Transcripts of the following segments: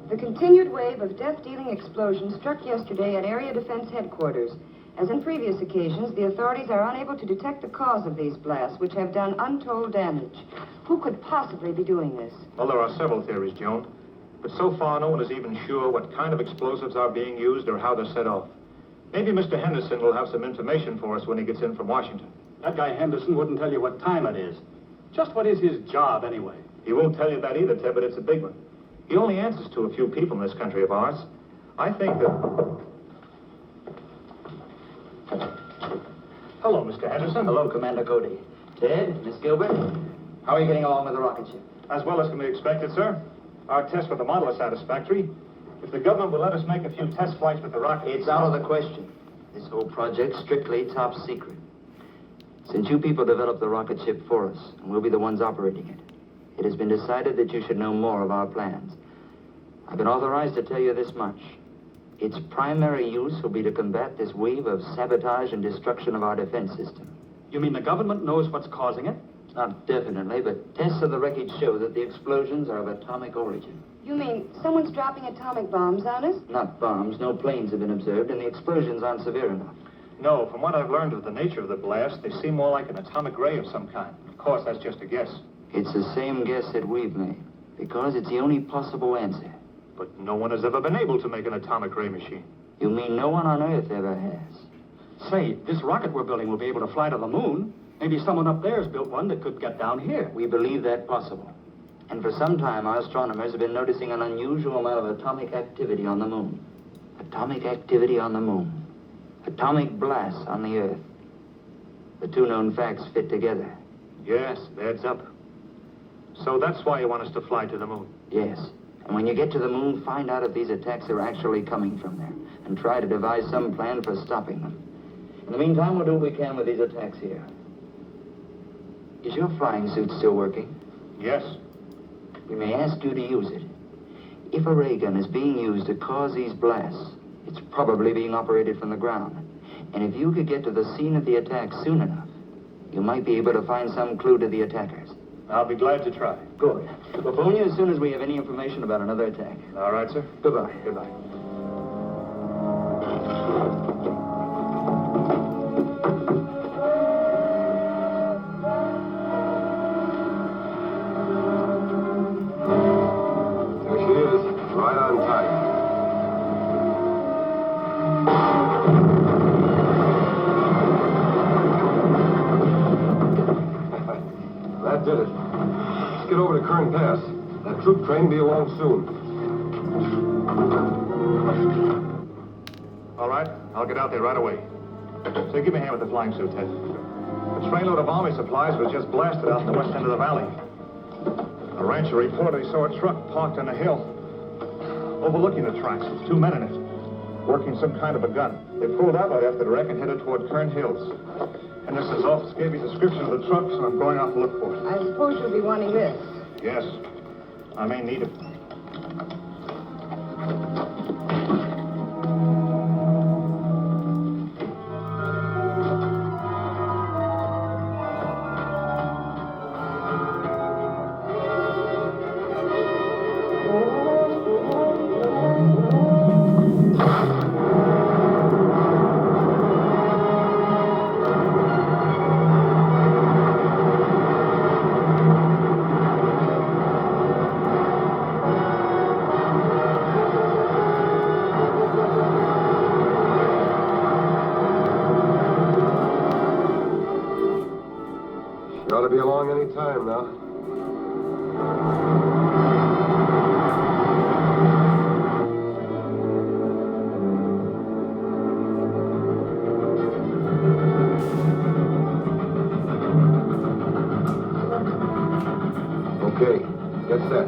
The continued wave of death-dealing explosions struck yesterday at Area Defense Headquarters. As in previous occasions, the authorities are unable to detect the cause of these blasts, which have done untold damage. Who could possibly be doing this? Well, there are several theories, Joan. But so far, no one is even sure what kind of explosives are being used or how they're set off. Maybe Mr. Henderson will have some information for us when he gets in from Washington. That guy Henderson wouldn't tell you what time it is. Just what is his job, anyway? He won't tell you that either, Ted, but it's a big one. He only answers to a few people in this country of ours. I think that... Hello, Mr. Henderson. Hello, Commando Cody. Ted, Miss Gilbert, how are you getting along with the rocket ship? As well as can be expected, sir. Our tests with the model are satisfactory. If the government will let us make a few test flights with the rocket... It's out of the question. This whole project's strictly top secret. Since you people developed the rocket ship for us, and we'll be the ones operating it, it has been decided that you should know more of our plans. I've been authorized to tell you this much. Its primary use will be to combat this wave of sabotage and destruction of our defense system. You mean the government knows what's causing it? Not definitely, but tests of the wreckage show that the explosions are of atomic origin. You mean someone's dropping atomic bombs on us? Not bombs. No planes have been observed, and the explosions aren't severe enough. No, from what I've learned of the nature of the blast, they seem more like an atomic ray of some kind. Of course, that's just a guess. It's the same guess that we've made, because it's the only possible answer. But no one has ever been able to make an atomic ray machine. You mean no one on Earth ever has? Say, this rocket we're building will be able to fly to the moon. Maybe someone up there has built one that could get down here. We believe that possible. And for some time, our astronomers have been noticing an unusual amount of atomic activity on the moon. Atomic activity on the moon. Atomic blasts on the Earth. The two known facts fit together. Yes, it adds up. So that's why you want us to fly to the moon? Yes. And when you get to the moon, find out if these attacks are actually coming from there, and try to devise some plan for stopping them. In the meantime, we'll do what we can with these attacks here. Is your flying suit still working? Yes. We may ask you to use it. If a ray gun is being used to cause these blasts, it's probably being operated from the ground. And if you could get to the scene of the attack soon enough, you might be able to find some clue to the attackers. I'll be glad to try. Good. We'll phone you as soon as we have any information about another attack. All right, sir. Goodbye. Goodbye. There she is, right on time. That did it. Let's get over to Kern Pass. That troop train will be along soon. All right, I'll get out there right away. So give me a hand with the flying suit, Ted. A trainload of army supplies was just blasted out in the west end of the valley. A rancher reported he saw a truck parked on a hill overlooking the tracks with two men in it, working some kind of a gun. They pulled out right after the wreck and headed toward Kern Hills. And this office gave me a description of the truck, so I'm going out to look for it. I suppose you'll be wanting this. Yes, I may need it. You ought to be along any time now. Okay, get set.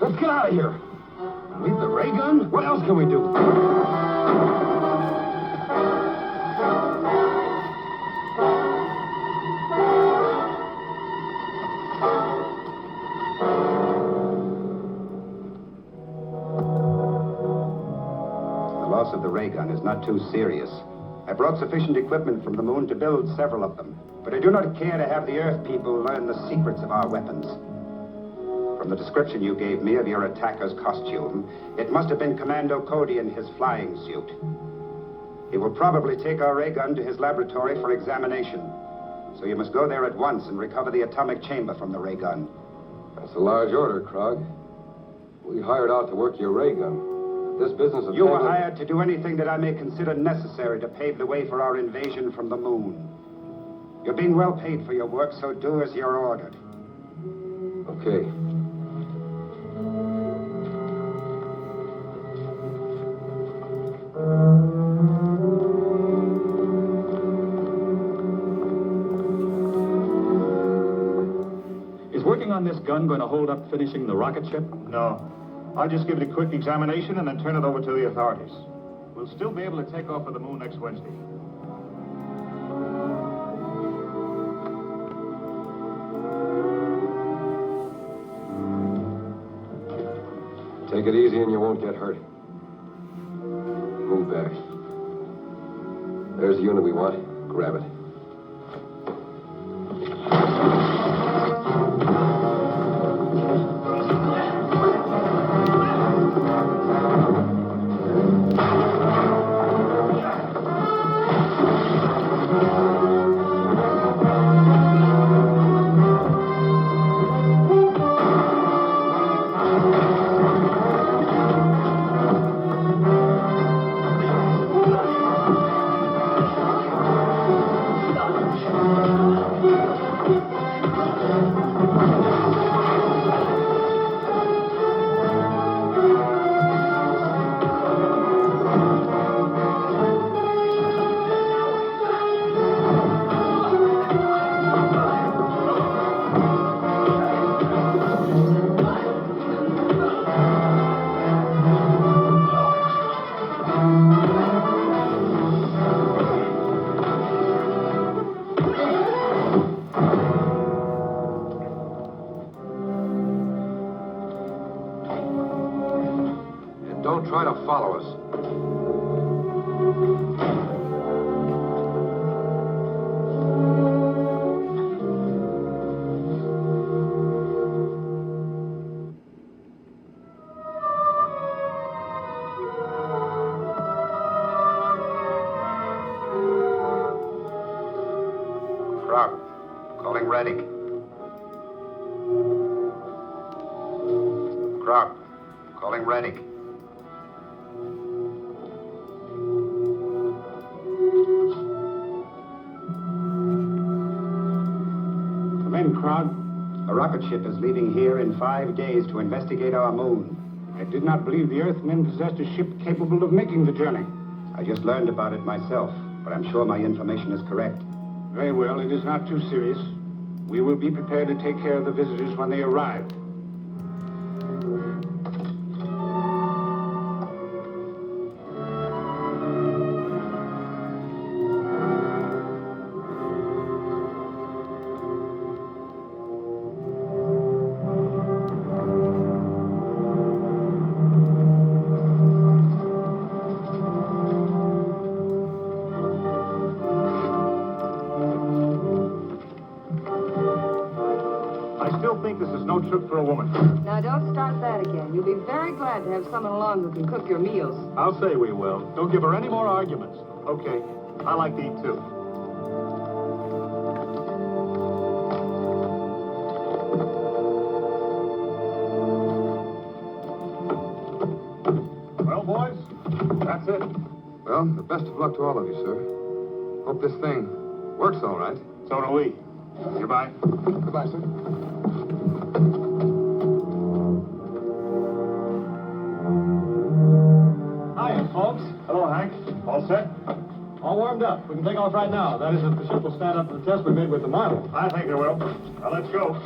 Let's get out of here. Leave the ray gun? What else can we do? The loss of the ray gun is not too serious. I brought sufficient equipment from the moon to build several of them, but I do not care to have the Earth people learn the secrets of our weapons. From the description you gave me of your attacker's costume, it must have been Commando Cody in his flying suit. He will probably take our ray gun to his laboratory for examination. So you must go there at once and recover the atomic chamber from the ray gun. That's a large order, Krog. We hired out to work your ray gun. This business of You were handling- hired to do anything that I may consider necessary to pave the way for our invasion from the moon. You're being well paid for your work, so do as you're ordered. Okay. Is working on this gun going to hold up finishing the rocket ship? No. I'll just give it a quick examination and then turn it over to the authorities. We'll still be able to take off for the moon next Wednesday. Take it easy and you won't get hurt. Move back. There's the unit we want. Grab it. Don't try to follow us. Krog, calling Retik. Krog, calling Retik. Come in, Krog. A rocket ship is leaving here in 5 days to investigate our moon. I did not believe the Earthmen possessed a ship capable of making the journey. I just learned about it myself, but I'm sure my information is correct. Very well, it is not too serious. We will be prepared to take care of the visitors when they arrive. I still think this is no trip for a woman. Now, don't start that again. You'll be very glad to have someone along who can cook your meals. I'll say we will. Don't give her any more arguments. Okay. I like to eat, too. Well, boys, that's it. Well, the best of luck to all of you, sir. Hope this thing works all right. So do we. Goodbye. Goodbye, sir. Hi, folks. Hello, Hank. All set? All warmed up. We can take off right now. That is, if the ship will stand up to the test we made with the model. I think it will. Now, let's go.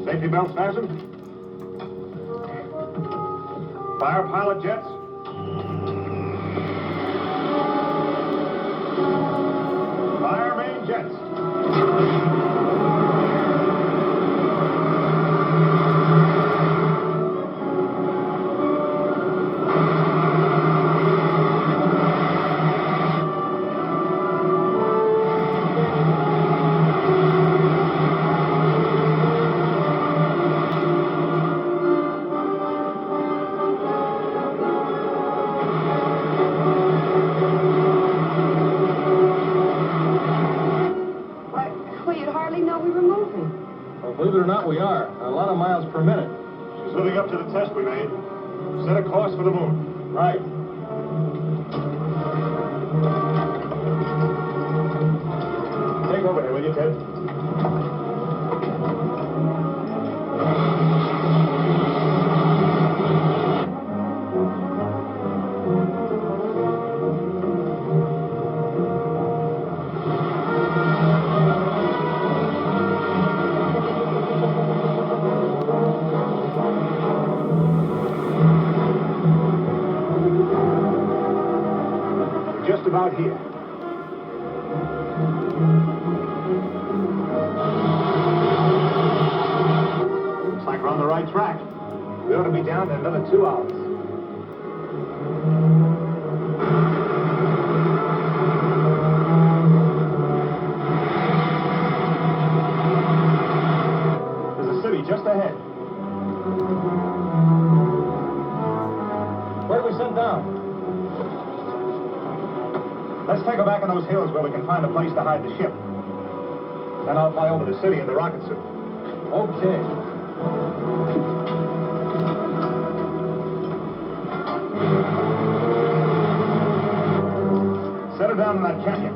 Safety belts fastened. Fire pilot jets. Fire main jets. Well, you'd hardly know we were moving. Well, believe it or not, we are. A lot of miles per minute. She's living up to the test we made. Set a course for the moon. Right. Take over here, will you, Ted? We're just about here. Looks like we're on the right track. We ought to be down in another 2 hours. There's a city just ahead. Where do we set down? Let's take her back in those hills where we can find a place to hide the ship. Then I'll fly over the city in the rocket suit. Okay. Set her down in that canyon.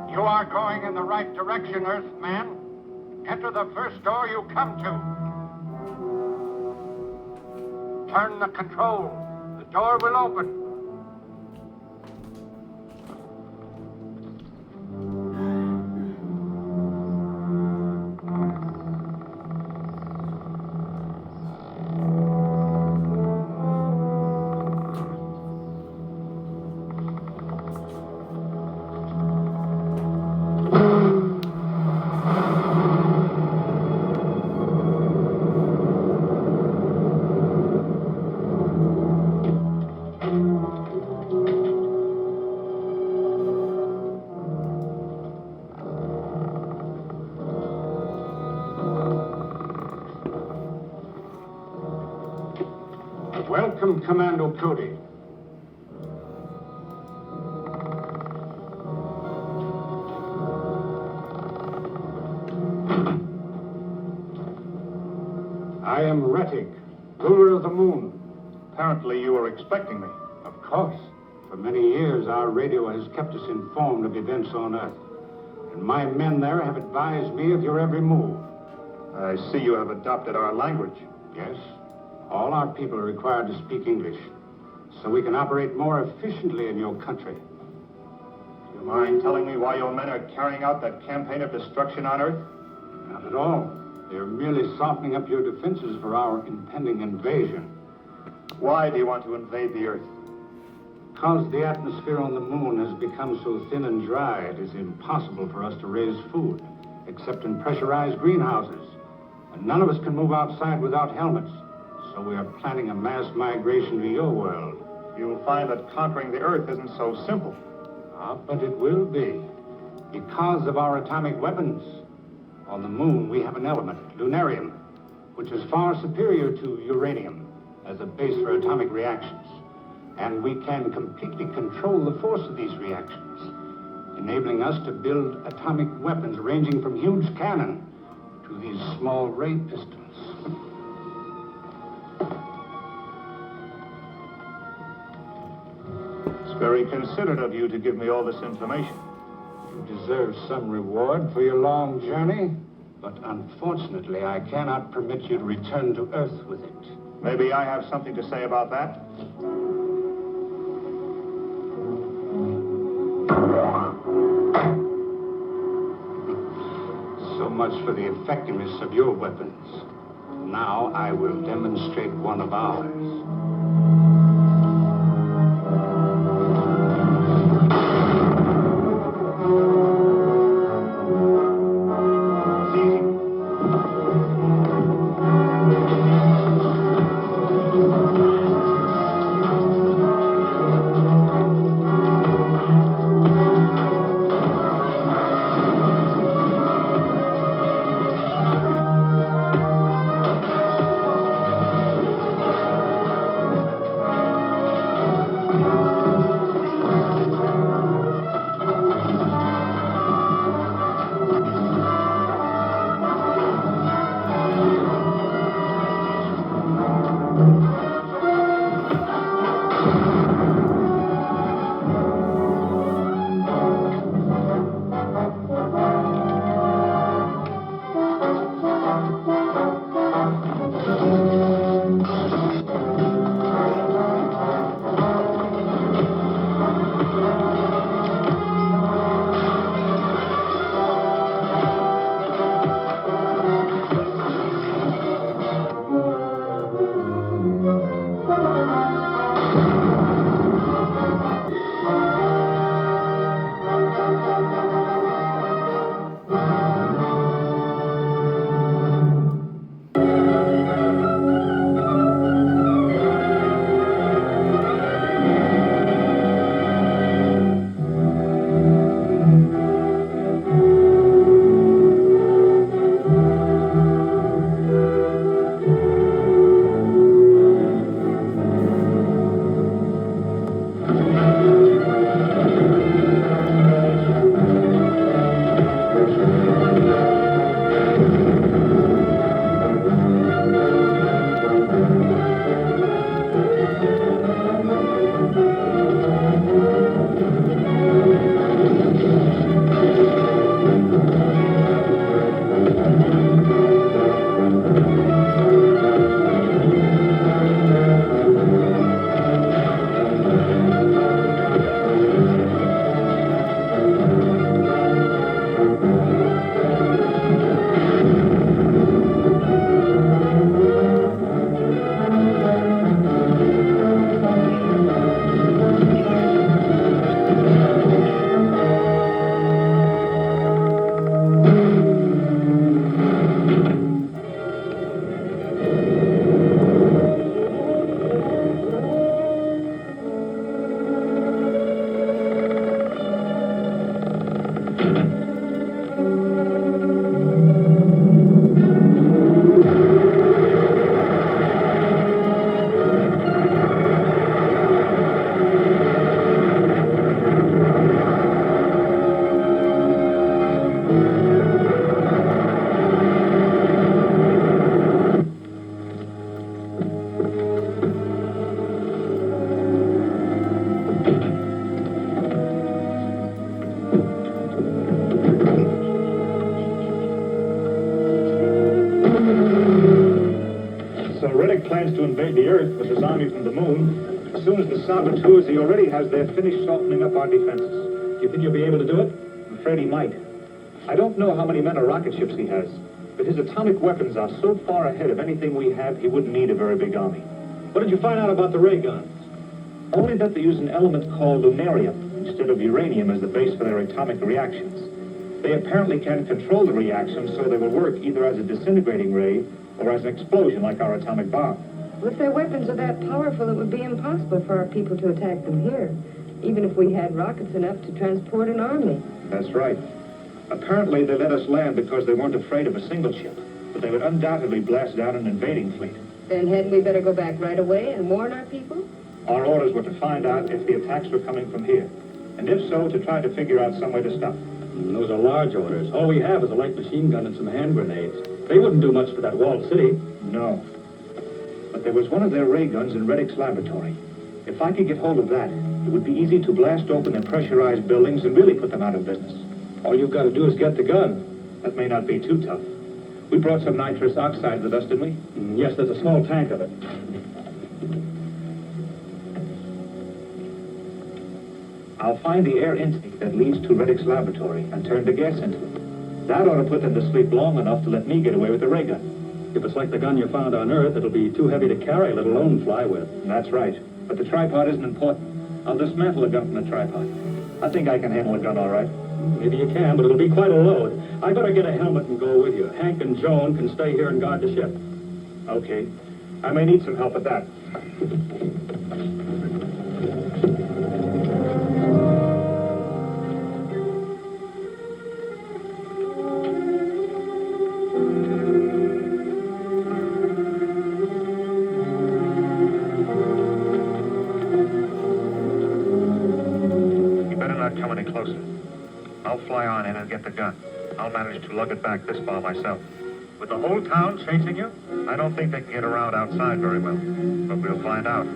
You are going in the right direction, Earthman. Enter the first door you come to. Turn the control. The door will open. Welcome, Commando Cody. I am Retik, ruler of the moon. Apparently you were expecting me. Of course. For many years, our radio has kept us informed of events on Earth. And my men there have advised me of your every move. I see you have adopted our language. Yes, all our people are required to speak English, so we can operate more efficiently in your country. Do you mind telling me why your men are carrying out that campaign of destruction on Earth? Not at all. They're merely softening up your defenses for our impending invasion. Why do you want to invade the Earth? Because the atmosphere on the moon has become so thin and dry, it is impossible for us to raise food, except in pressurized greenhouses. And none of us can move outside without helmets. So we are planning a mass migration to your world. You'll find that conquering the Earth isn't so simple. But it will be. Because of our atomic weapons. On the moon, we have an element, lunarium, which is far superior to uranium as a base for atomic reactions. And we can completely control the force of these reactions, enabling us to build atomic weapons ranging from huge cannon to these small ray pistols. It's very considerate of you to give me all this information. You deserve some reward for your long journey, but unfortunately, I cannot permit you to return to Earth with it. Maybe I have something to say about that? So much for the effectiveness of your weapons. Now I will demonstrate one of ours. Retik plans to invade the Earth with his army from the moon. As soon as the saboteurs he already has there finish softening up our defenses. Do you think you'll be able to do it? I'm afraid he might. I don't know how many men or rocket ships he has, but his atomic weapons are so far ahead of anything we have, he wouldn't need a very big army. What did you find out about the ray guns? Only that they use an element called lunarium instead of uranium as the base for their atomic reactions. They apparently can control the reactions so they will work either as a disintegrating ray or as an explosion like our atomic bomb. Well, if their weapons are that powerful, it would be impossible for our people to attack them here, even if we had rockets enough to transport an army. That's right. Apparently they let us land because they weren't afraid of a single ship, but they would undoubtedly blast down an invading fleet. Then hadn't we better go back right away and warn our people? Our orders were to find out if the attacks were coming from here, and if so, to try to figure out some way to stop them. Those are large orders. All we have is a light machine gun and some hand grenades. They wouldn't do much for that walled city. No. But there was one of their ray guns in Retik's laboratory. If I could get hold of that, it would be easy to blast open their pressurized buildings and really put them out of business. All you've got to do is get the gun. That may not be too tough. We brought some nitrous oxide with us, didn't we? Yes, there's a small tank of it. I'll find the air intake that leads to Retik's laboratory and turn the gas into it. That ought to put them to sleep long enough to let me get away with the ray gun. If it's like the gun you found on Earth, it'll be too heavy to carry, let alone fly with. That's right. But the tripod isn't important. I'll dismantle the gun from the tripod. I think I can handle a gun all right. Maybe you can, but it'll be quite a load. I better get a helmet and go with you. Hank and Joan can stay here and guard the ship. Okay. I may need some help at that. You better not come any closer. I'll fly on in and get the gun. I'll manage to lug it back this far myself. With the whole town chasing you, I don't think they can get around outside very well. But we'll find out.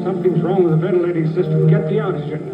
Something's wrong with the ventilating system. Get the oxygen.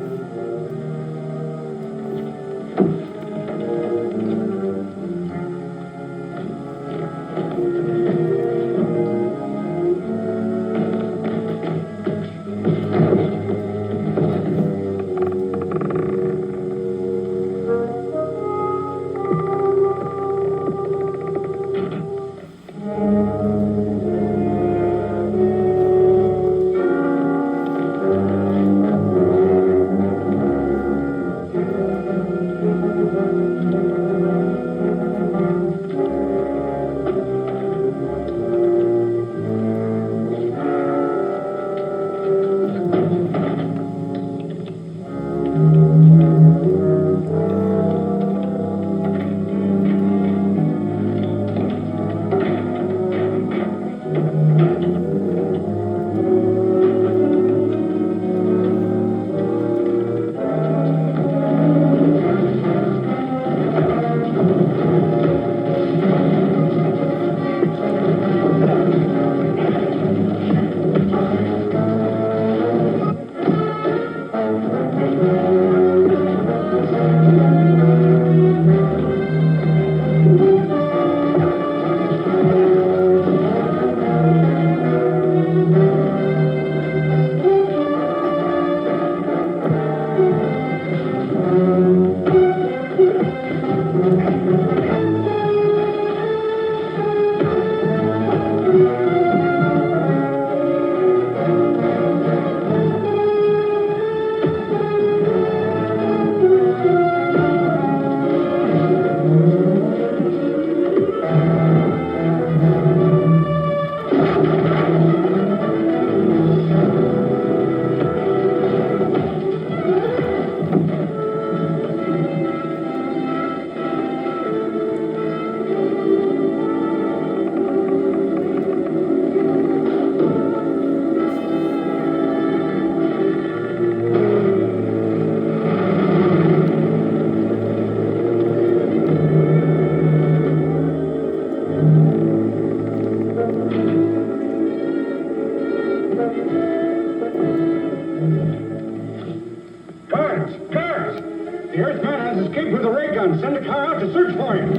The Earthman has escaped with a ray gun. Send a car out to search for him.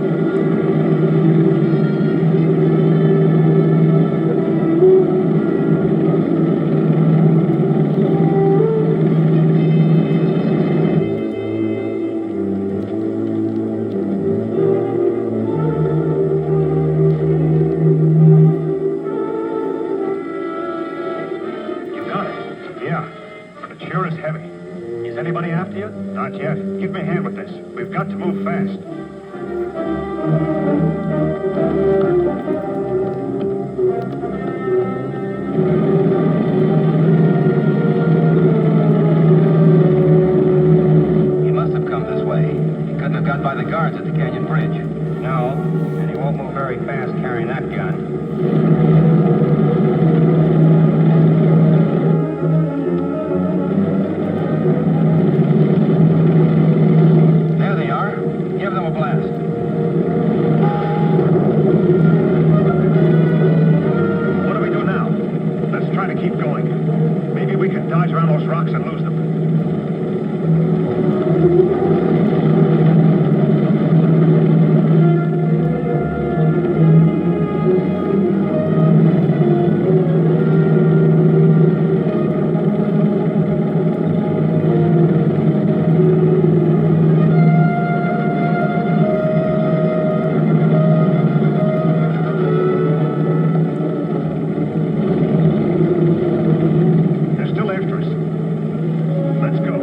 You got it. Yeah, but it sure is heavy. Is anybody after you? Not yet. Give me a hand with this. We've got to move fast. He must have come this way. He couldn't have got by the guards at the canyon bridge. No, and he won't move very fast carrying that gun. There they are. Give them a blast. What do we do now? Let's try to keep going. Maybe we can dodge around those rocks and lose them. They're still after us. Let's go.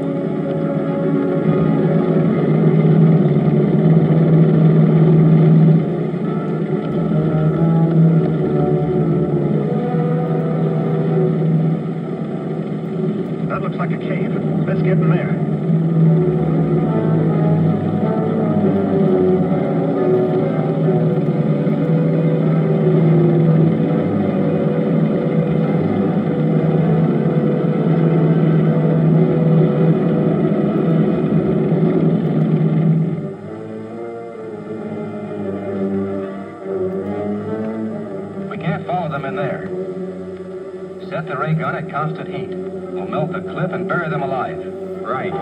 That looks like a cave. Let's get in there. We can't follow them in there. Set the ray gun at constant heat. We'll melt the cliff and bury them alive. Right.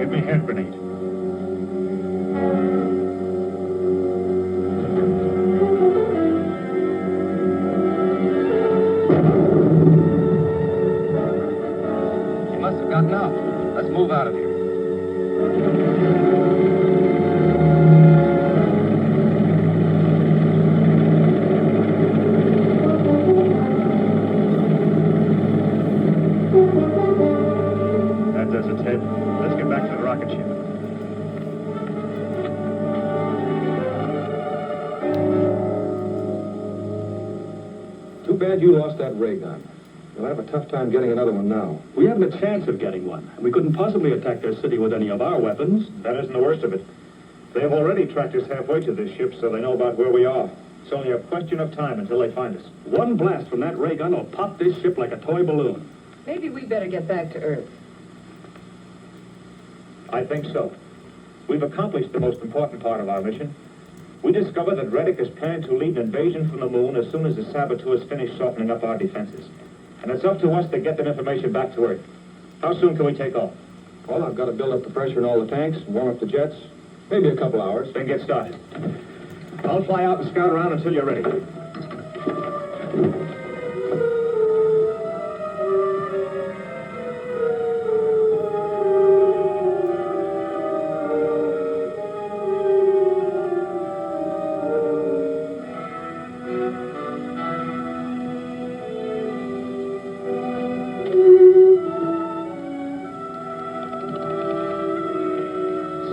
Give me a hand grenade. He must have gotten out. Let's move out of here. That does it, Ted. Let's get back to the rocket ship. Too bad you lost that ray gun. You'll have a tough time getting another one now. We haven't a chance of getting one. We couldn't possibly attack their city with any of our weapons. That isn't the worst of it. They have already tracked us halfway to this ship, so they know about where we are. It's only a question of time until they find us. One blast from that ray gun will pop this ship like a toy balloon. Maybe we better get back to Earth. I think so. We've accomplished the most important part of our mission. We discovered that Retik has planned to lead an invasion from the moon as soon as the saboteurs finish softening up our defenses. And it's up to us to get that information back to Earth. How soon can we take off? Well, I've got to build up the pressure in all the tanks and warm up the jets. Maybe a couple hours. Then get started. I'll fly out and scout around until you're ready.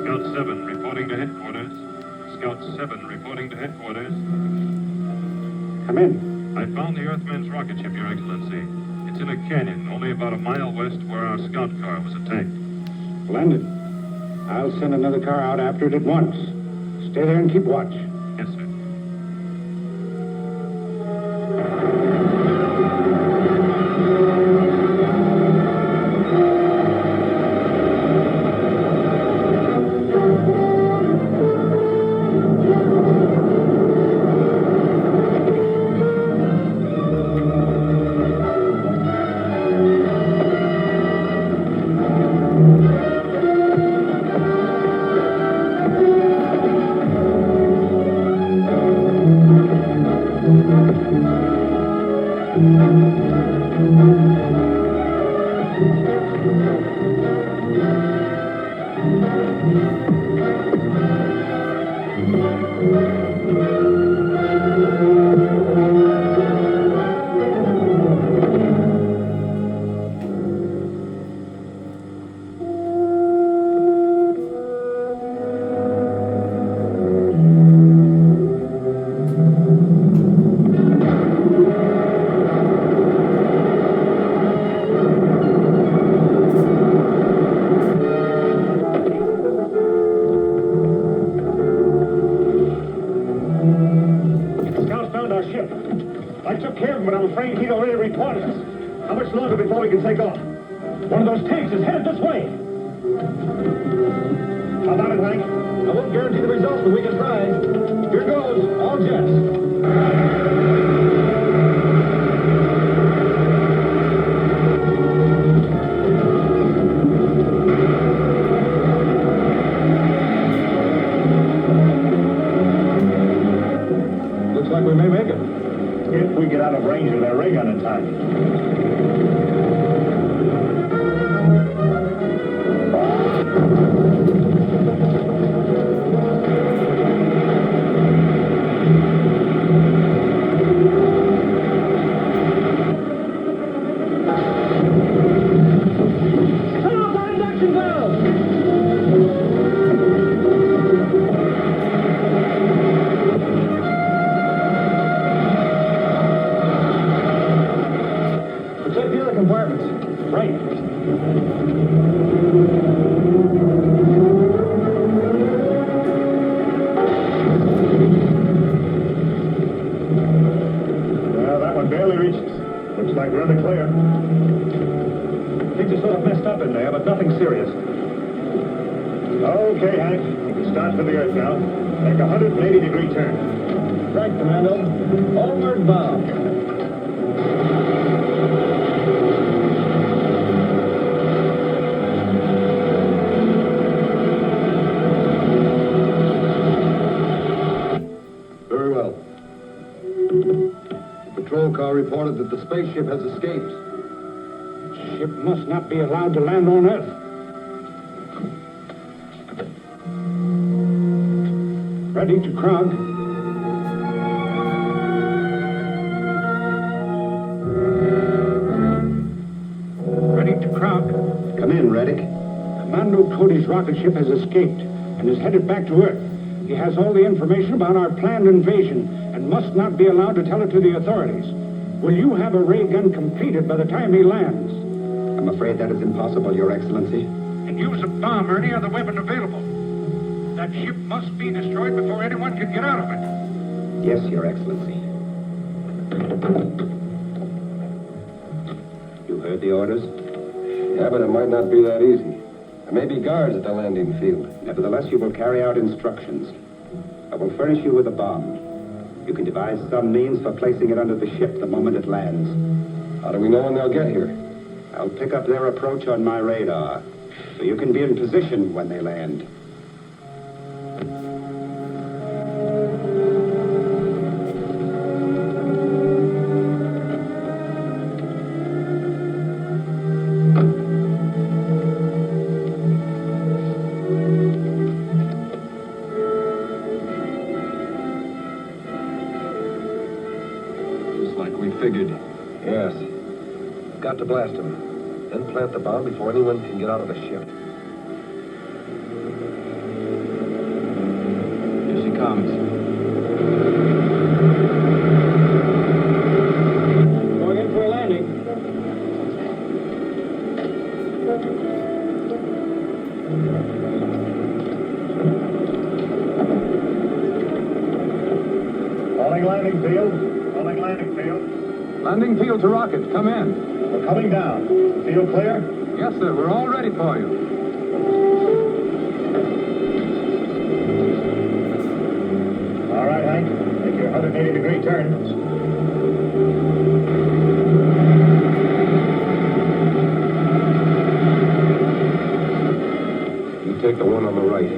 Scout 7 reporting to headquarters. Scout 7 reporting to headquarters. Come in. I found the Earthman's rocket ship, Your Excellency. It's in a canyon, only about a mile west where our scout car was attacked. Splendid. I'll send another car out after it at once. Stay there and keep watch. Yes, sir. How much longer before we can take off? One of those tanks is headed this way. How about it, Hank? I won't guarantee the results, but we can try. Here goes, all jets. Looks like we may make it. If we get out of range of their ray gun in time. Okay, Hank. You can start for the Earth now. Make a 180-degree turn. Right, Commando. Homeward bound. reported that the spaceship has escaped. Ship must not be allowed to land on Earth. Ready to Krog. Ready to Krog. Come in, Retik. Commando Cody's rocket ship has escaped and is headed back to Earth. He has all the information about our planned invasion and must not be allowed to tell it to the authorities. Will you have a ray gun completed by the time he lands? I'm afraid that is impossible, Your Excellency. And use a bomb or any other weapon available. That ship must be destroyed before anyone can get out of it. Yes, Your Excellency. You heard the orders? Yeah, but it might not be that easy. There may be guards at the landing field. Nevertheless, you will carry out instructions. I will furnish you with a bomb. You can devise some means for placing it under the ship the moment it lands. How do we know when they'll get here? I'll pick up their approach on my radar, so you can be in position when they land. Just like we figured. Yes. Got to blast them. Then plant the bomb before anyone can get out of the ship. Here she comes. Going in for a landing. Calling landing field. Calling landing field. Landing field to rockets. Come in. We're coming down. Field clear? Yes, sir. We're all ready for you. All right, Hank. Make your 180-degree turn. You take the one on the right.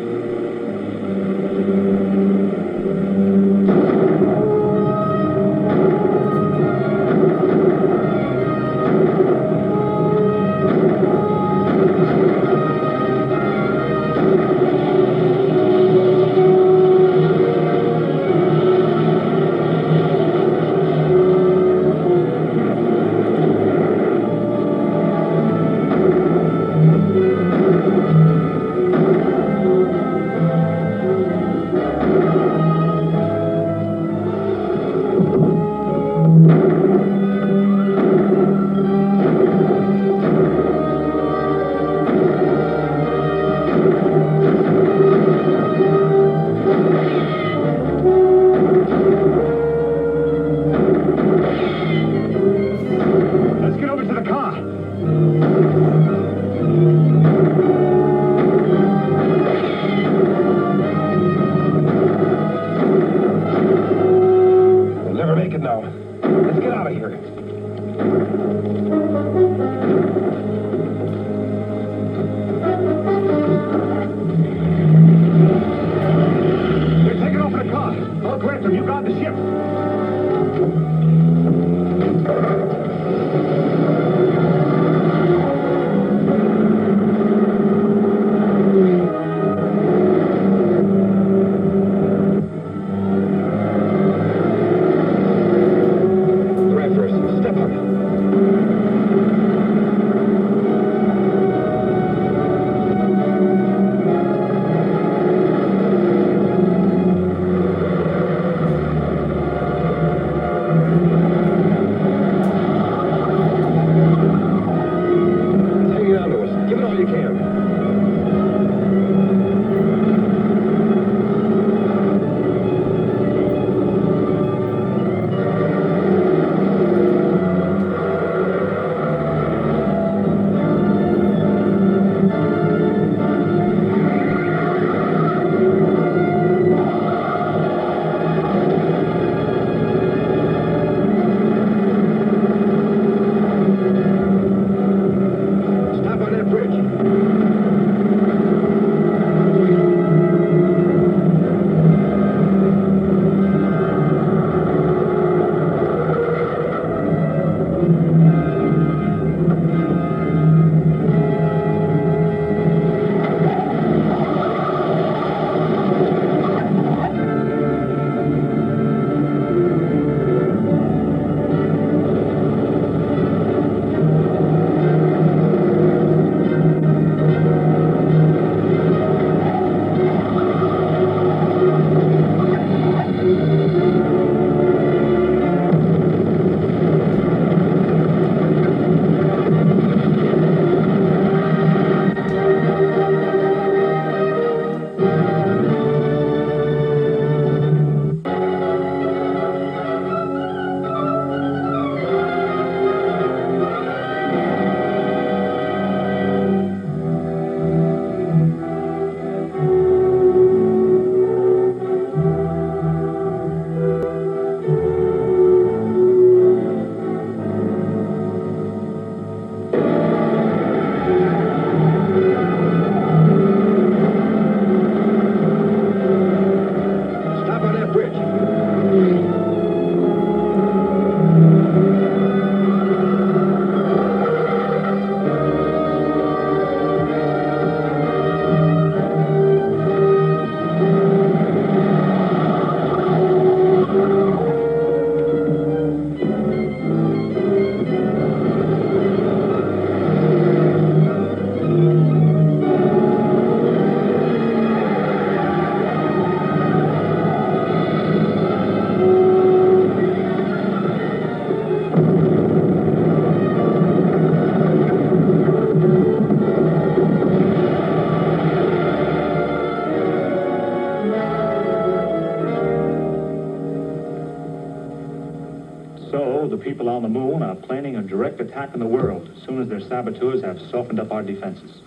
people on the moon are planning a direct attack on the world as soon as their saboteurs have softened up our defenses.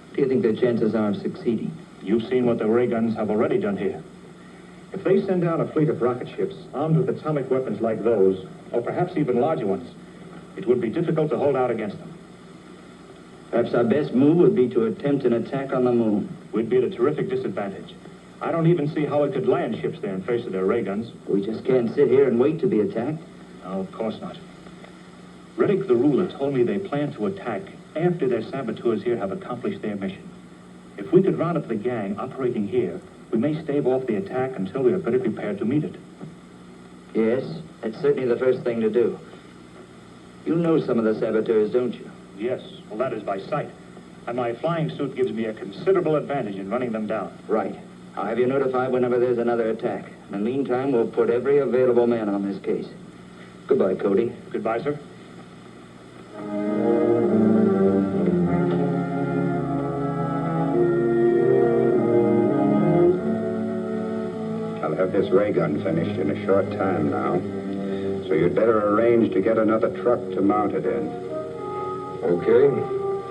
What do you think their chances are of succeeding? You've seen what the ray guns have already done here. If they send down a fleet of rocket ships armed with atomic weapons like those, or perhaps even larger ones, it would be difficult to hold out against them. Perhaps our best move would be to attempt an attack on the moon. We'd be at a terrific disadvantage. I don't even see how it could land ships there in face of their ray guns. We just can't sit here and wait to be attacked. No, of course not. Retik, the ruler, told me they plan to attack after their saboteurs here have accomplished their mission. If we could round up the gang operating here, we may stave off the attack until we are better prepared to meet it. Yes, that's certainly the first thing to do. You know some of the saboteurs, don't you? Yes, well, that is by sight. And my flying suit gives me a considerable advantage in running them down. Right. I'll have you notified whenever there's another attack. In the meantime, we'll put every available man on this case. Goodbye, Cody. Goodbye, sir. I'll have this ray gun finished in a short time now. So you'd better arrange to get another truck to mount it in. Okay,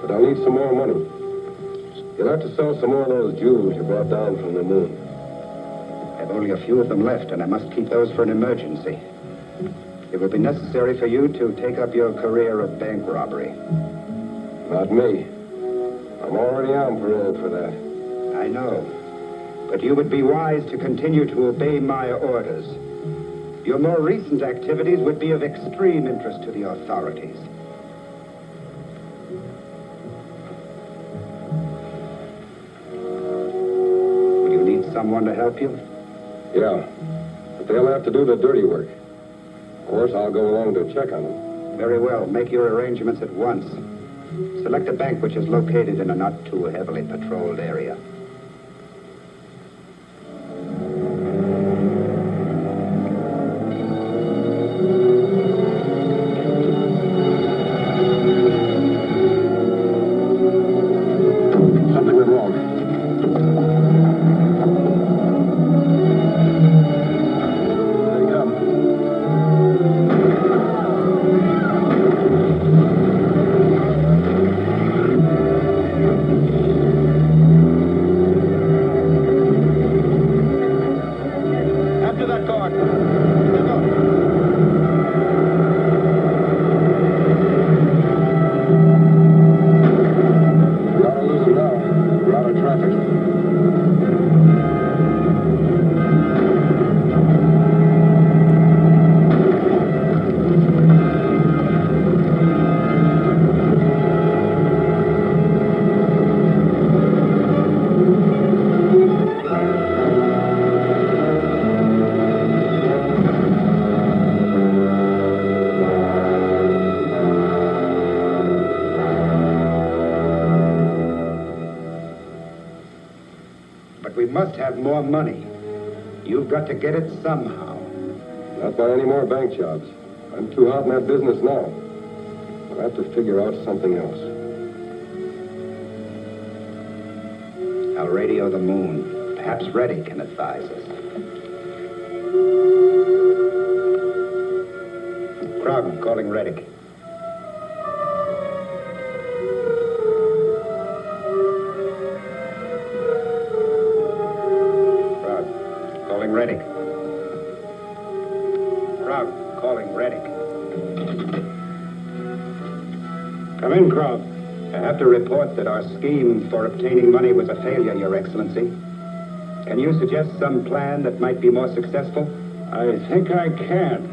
but I'll need some more money. You'll have to sell some more of those jewels you brought down from the moon. I've only a few of them left, and I must keep those for an emergency. It will be necessary for you to take up your career of bank robbery. Not me. I'm already on parole for that. I know. But you would be wise to continue to obey my orders. Your more recent activities would be of extreme interest to the authorities. Will you need someone to help you? Yeah, but they'll have to do the dirty work. Of course, I'll go along to check on them. Very well. Make your arrangements at once. Select a bank which is located in a not too heavily patrolled area. Something went wrong. There you come. After that guard. Step up. We ought to lose them now. We're out of traffic. But we must have more money. You've got to get it somehow. Not by any more bank jobs. I'm too hot in that business now. I'll have to figure out something else. I'll radio the moon. Perhaps Retik can advise us. Crowd calling Retik. Crowd calling Retik. Crowd calling Retik. Come in, Crowd. I have to report that our scheme for obtaining money was a failure, Your Excellency. Can you suggest some plan that might be more successful? I think I can.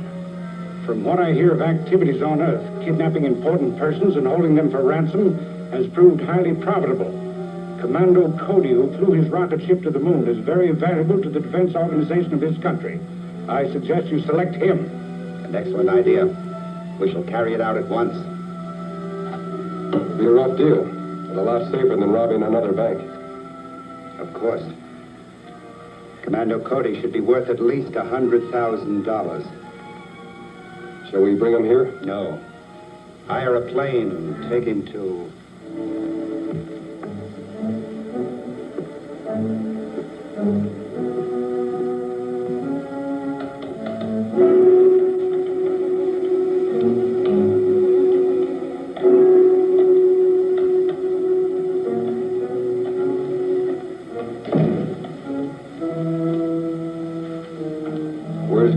From what I hear of activities on Earth, kidnapping important persons and holding them for ransom has proved highly profitable. Commando Cody, who flew his rocket ship to the moon, is very valuable to the defense organization of this country. I suggest you select him. An excellent idea. We shall carry it out at once. It'll be a rough deal, but a lot safer than robbing another bank. Of course. Commando Cody should be worth at least $100,000. Shall we bring him here? No. Hire a plane and take him to...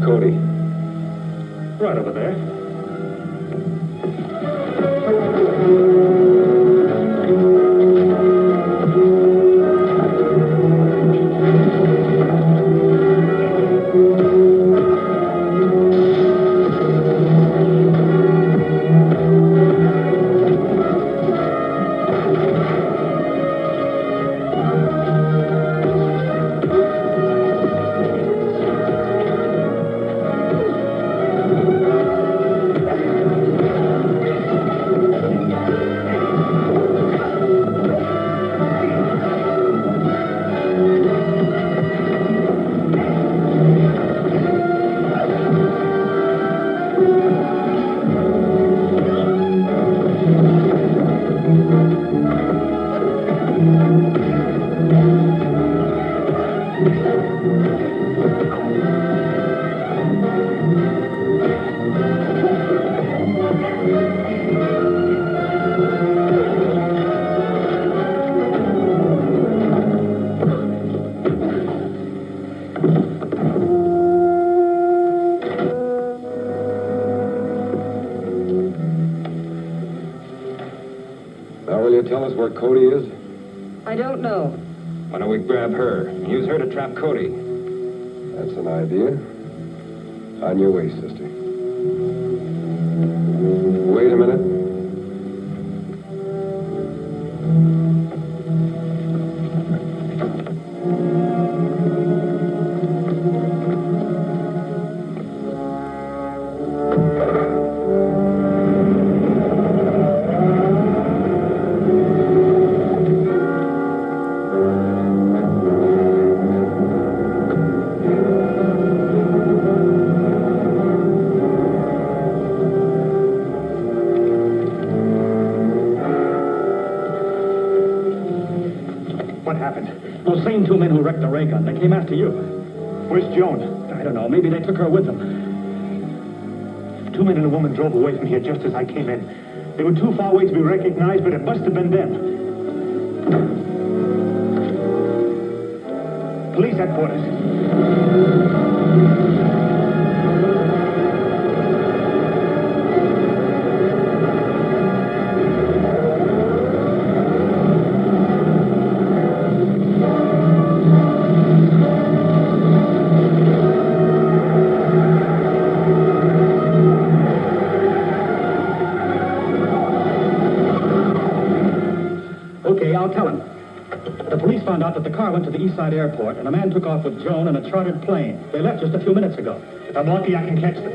Cody? Right over there. Now, will you tell us where Cody is? I don't know. Why don't we grab her and use her to trap Cody? That's an idea. On your way, sister. Wait a minute. What happened? Those same two men who wrecked the ray gun. They came after you. Where's Joan? I don't know. Maybe they took her with them. Two men and a woman drove away from here just as I came in. They were too far away to be recognized, but it must have been them. Police headquarters. Okay, I'll tell him. The police found out that the car went to the East Side Airport, and a man took off with Joan in a chartered plane. They left just a few minutes ago. If I'm lucky, I can catch them.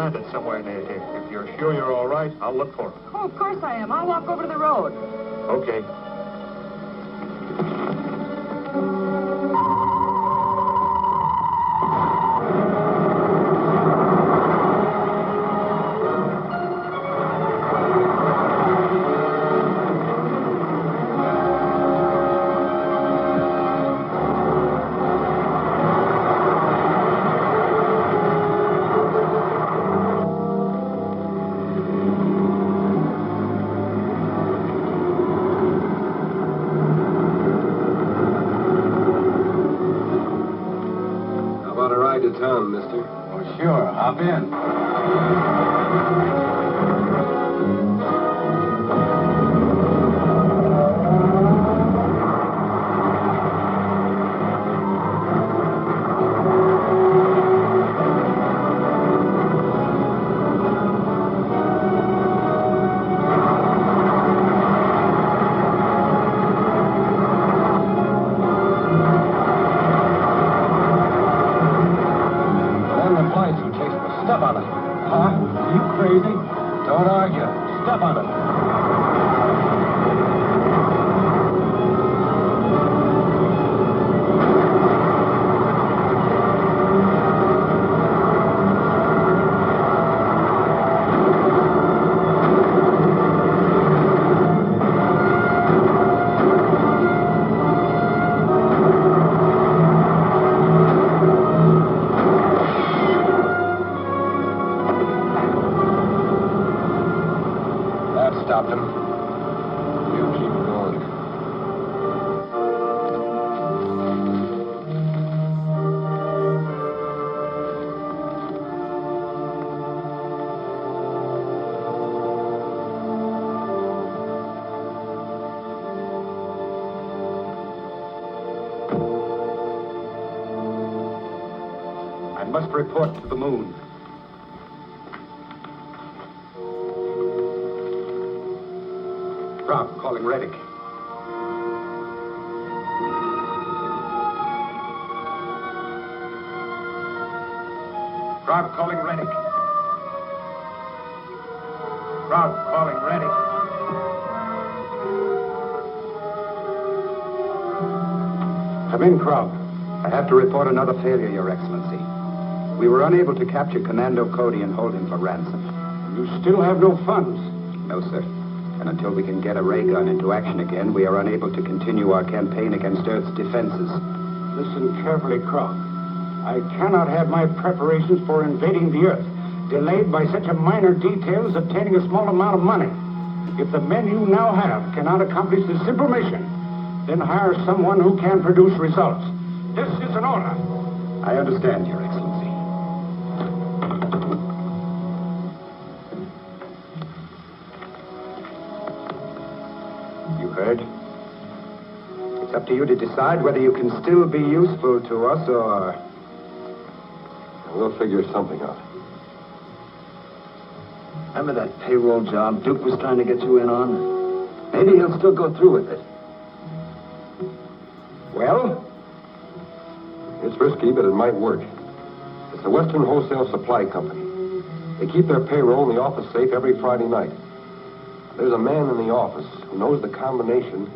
stranded somewhere near here. If you're sure you're all right, I'll look for him. Oh, of course I am. I'll walk over to the road. Okay. How about a ride to town, mister? Oh, sure. Hop in. One of the flights who chased me. Step on it. Huh? Are you crazy? Don't argue. Step on it. That stopped him. You keep going. I must report to the moon. Rob, calling Retik. Rob, calling Retik. Rob, calling Retik. Come in, Rob. I have to report another failure, Your Excellency. We were unable to capture Commando Cody and hold him for ransom. You still have no funds. No, sir. And until we can get a ray gun into action again, we are unable to continue our campaign against Earth's defenses. Listen carefully, Croc. I cannot have my preparations for invading the Earth delayed by such a minor detail as obtaining a small amount of money. If the men you now have cannot accomplish this simple mission, then hire someone who can produce results. This is an order. I understand, Your Excellency. You heard? It's up to you to decide whether you can still be useful to us or... We'll figure something out. Remember that payroll job Duke was trying to get you in on? Maybe he'll still go through with it. Well? It's risky, but it might work. It's the Western Wholesale Supply Company. They keep their payroll in the office safe every Friday night. There's a man in the office who knows the combination.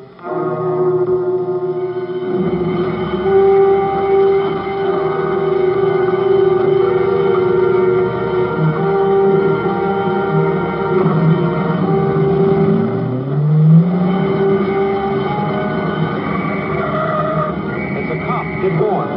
It's a cop. Get going.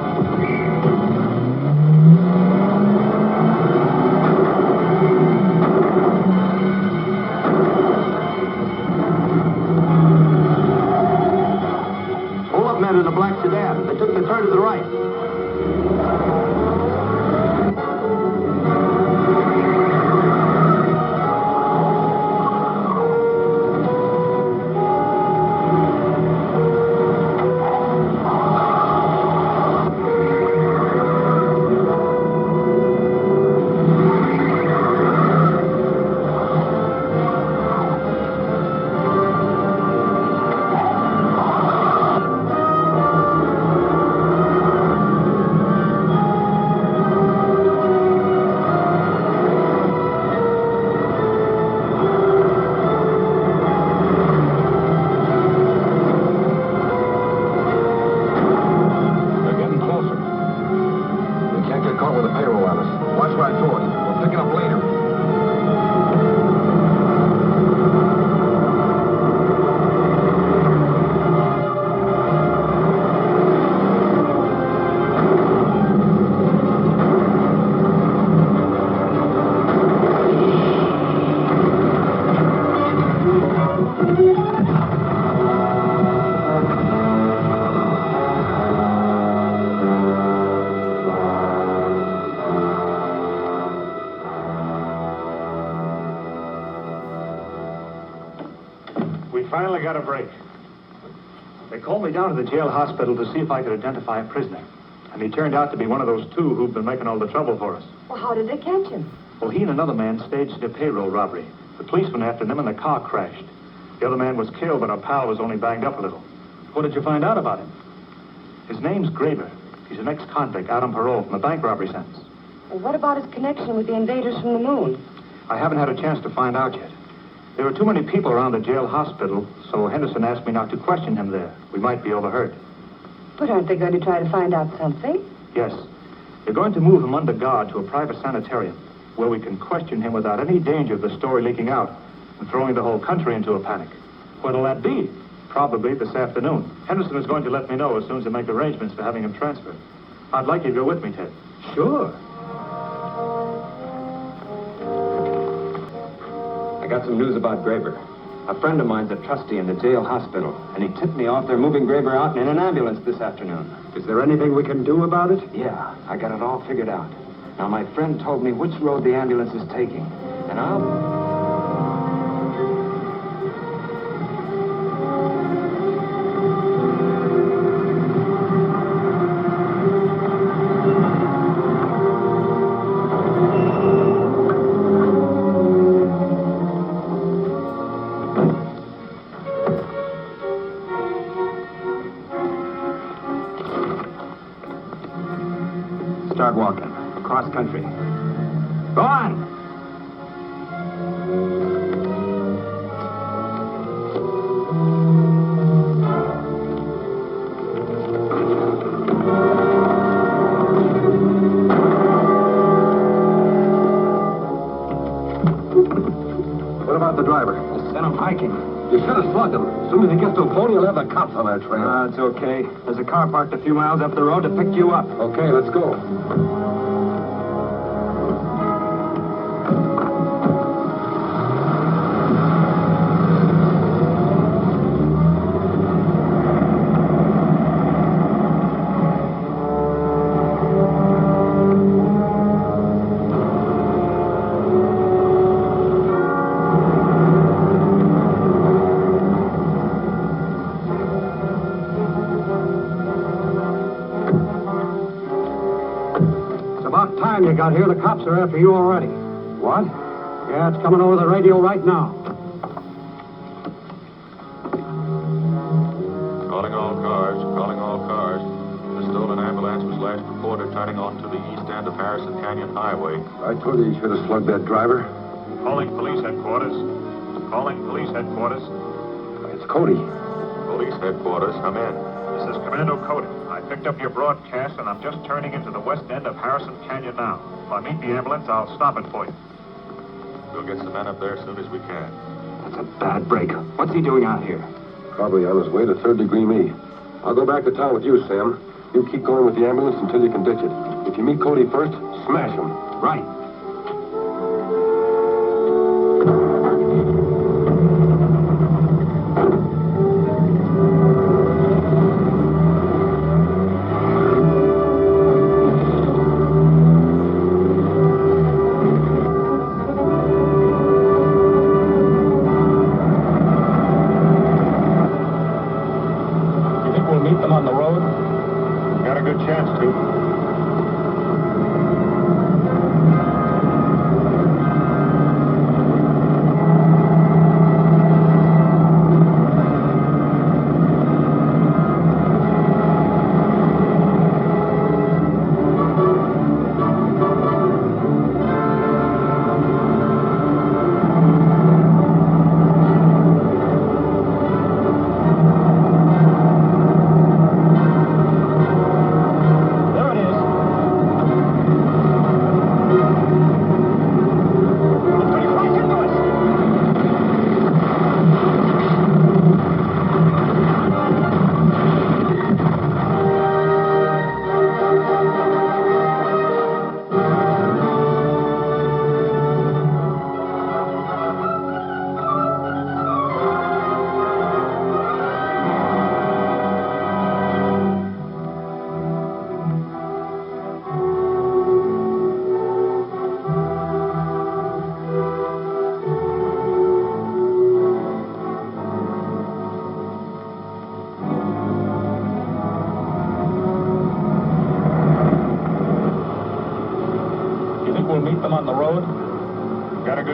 finally got a break. They called me down to the jail hospital to see if I could identify a prisoner. And he turned out to be one of those two who've been making all the trouble for us. Well, how did they catch him? Well, he and another man staged a payroll robbery. The police went after them and the car crashed. The other man was killed, but our pal was only banged up a little. What did you find out about him? His name's Graber. He's an ex-convict out on parole from a bank robbery sentence. Well, what about his connection with the invaders from the moon? I haven't had a chance to find out yet. There are too many people around the jail hospital, so Henderson asked me not to question him there. We might be overheard. But aren't they going to try to find out something? Yes. They're going to move him under guard to a private sanitarium, where we can question him without any danger of the story leaking out and throwing the whole country into a panic. What'll that be? Probably this afternoon. Henderson is going to let me know as soon as they make arrangements for having him transferred. I'd like you to go with me, Ted. Sure. I got some news about Graber. A friend of mine's a trustee in the jail hospital, and he tipped me off they're moving Graber out in an ambulance this afternoon. Is there anything we can do about it? Yeah, I got it all figured out. Now, my friend told me which road the ambulance is taking, and I'll... Start walking. Across country. Go on! What about the driver? Send him hiking. You should have slugged him. As soon as he gets to a pony, he'll have the cops on our trail. It's okay. There's a car parked a few miles up the road to pick you up. Okay, let's go. You got here, the cops are after you already. What? Yeah, it's coming over the radio right now. Calling all cars, calling all cars. The stolen ambulance was last reported turning onto the east end of Harrison Canyon Highway. I told you should have slugged that driver. Calling police headquarters. Calling police headquarters. It's Cody. Police headquarters, come in. This is Commando Cody. I picked up your broadcast, and I'm just turning into the west end of Harrison Canyon now. If I meet the ambulance, I'll stop it for you. We'll get some men up there as soon as we can. That's a bad break. What's he doing out here? Probably on his way to third degree me. I'll go back to town with you, Sam. You keep going with the ambulance until you can ditch it. If you meet Cody first, smash him. Right. Meet them on the road? Got a good chance to. There it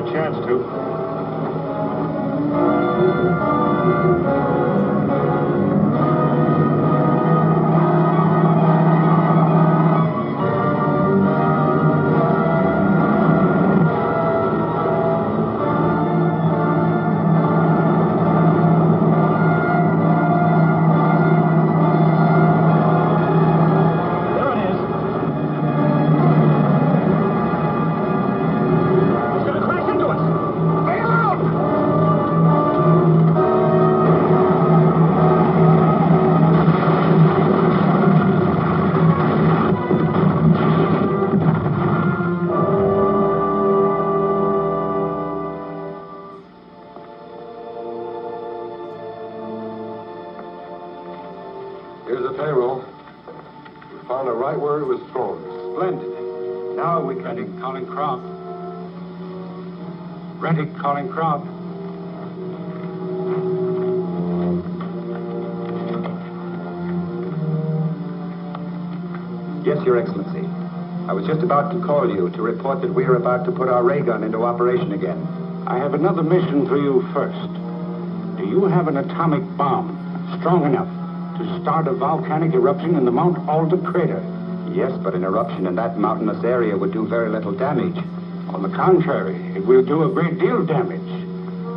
good chance to. Here's the payroll. We found it right where it was thrown. Splendid. Now we can... Retik calling crop. Retik calling crop. Yes, Your Excellency. I was just about to call you to report that we are about to put our ray gun into operation again. I have another mission for you first. Do you have an atomic bomb strong enough to start a volcanic eruption in the Mount Alta crater? Yes, but an eruption in that mountainous area would do very little damage. On the contrary, it will do a great deal of damage.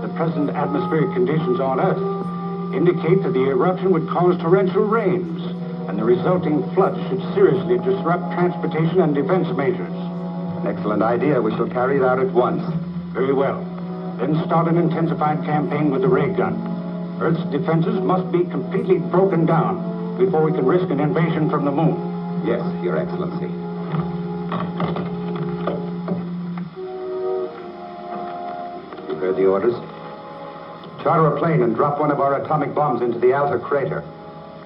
The present atmospheric conditions on Earth indicate that the eruption would cause torrential rains, and the resulting floods should seriously disrupt transportation and defense measures. An excellent idea. We shall carry it out at once. Very well. Then start an intensified campaign with the ray gun. Earth's defenses must be completely broken down before we can risk an invasion from the moon. Yes, Your Excellency. You heard the orders? Charter a plane and drop one of our atomic bombs into the Alta crater.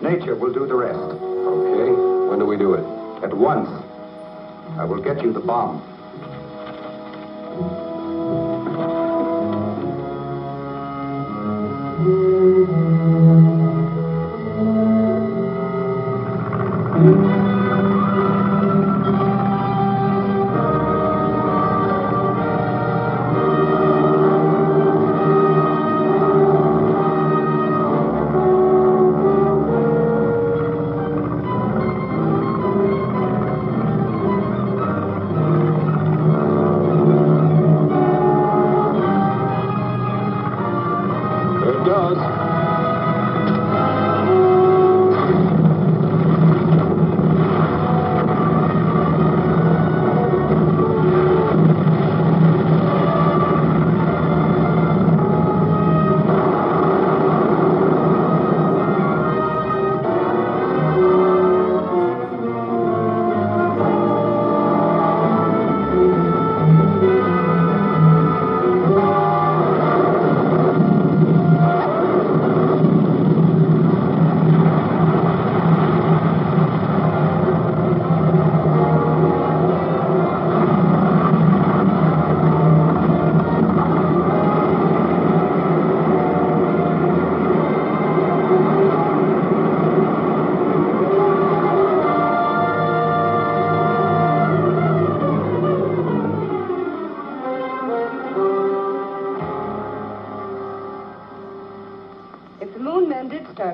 Nature will do the rest. Okay. When do we do it? At once. I will get you the bomb.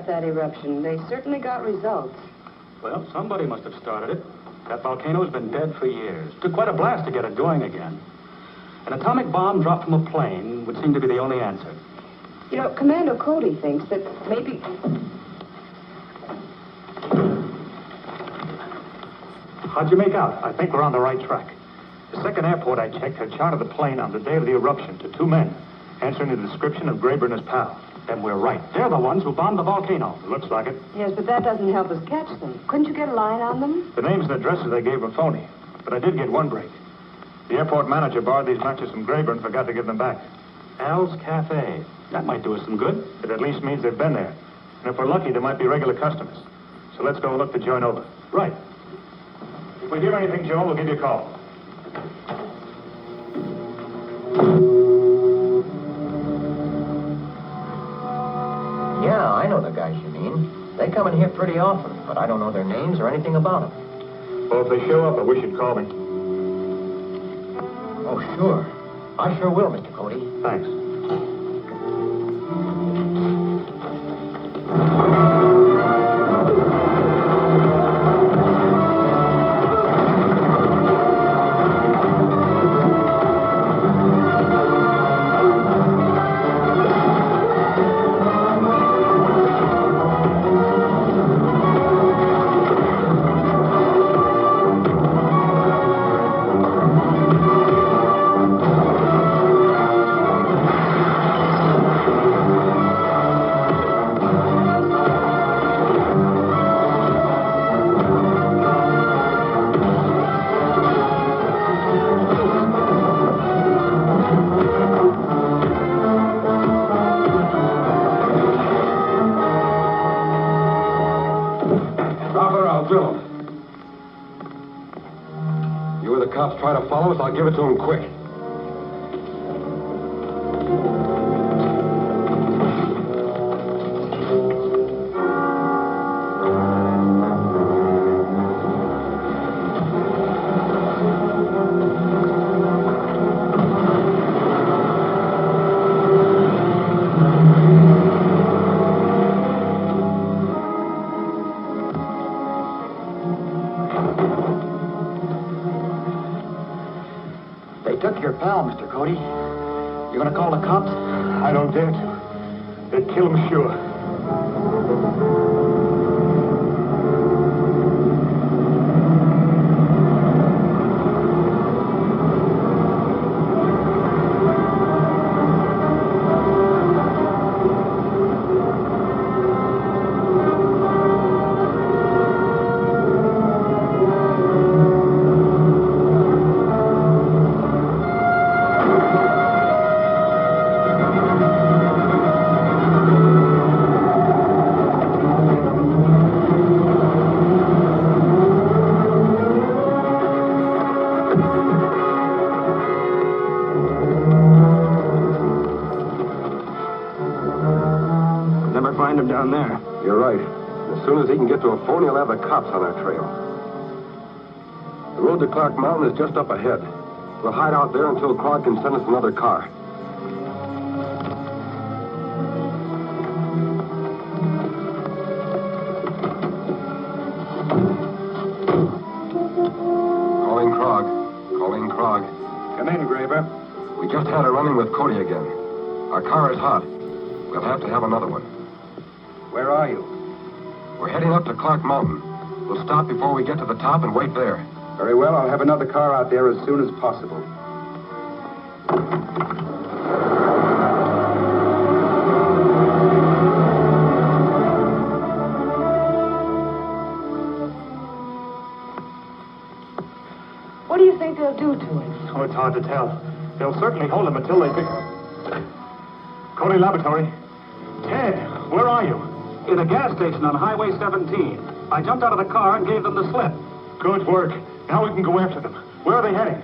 That eruption. They certainly got results. Well, somebody must have started it. That volcano's been dead for years. Took quite a blast to get it going again. An atomic bomb dropped from a plane would seem to be the only answer. You know, Commando Cody thinks that maybe... How'd you make out? I think we're on the right track. The second airport I checked had charted the plane on the day of the eruption to 2 men, answering the description of Graber and his pal. Then we're right. They're the ones who bombed the volcano. It looks like it. Yes, but that doesn't help us catch them. Couldn't you get a line on them? The names and addresses they gave were phony, but I did get one break. The airport manager borrowed these matches from Graber and forgot to give them back. Al's Cafe. That might do us some good. It at least means they've been there. And if we're lucky, they might be regular customers. So let's go look the joint over. Right. If we hear anything, Joe, we'll give you a call. Yeah, I know the guys you mean. They come in here pretty often, but I don't know their names or anything about them. Well, if they show up, I wish you'd call me. Oh, sure. I sure will, Mr. Cody. Thanks. I'll drill him. You or the cops try to follow us, I'll give it to him quick. They took your pal, Mr. Cody. You gonna call the cops? I don't dare to. They'd kill him sure. Find him down there. You're right. As soon as he can get to a phone, he'll have the cops on our trail. The road to Clark Mountain is just up ahead. We'll hide out there until Clark can send us another car. Calling Krog. Calling Krog. Come in, Graver. We just had a run-in with Cody again. Our car is hot. We'll have to have another one. Where are you? We're heading up to Clark Mountain. We'll stop before we get to the top and wait there. Very well, I'll have another car out there as soon as possible. What do you think they'll do to him? Oh, it's hard to tell. They'll certainly hold him until they pick... Cody Laboratory. Ted, where are you? In a gas station on Highway 17. I jumped out of the car and gave them the slip. Good work. Now we can go after them. Where are they heading?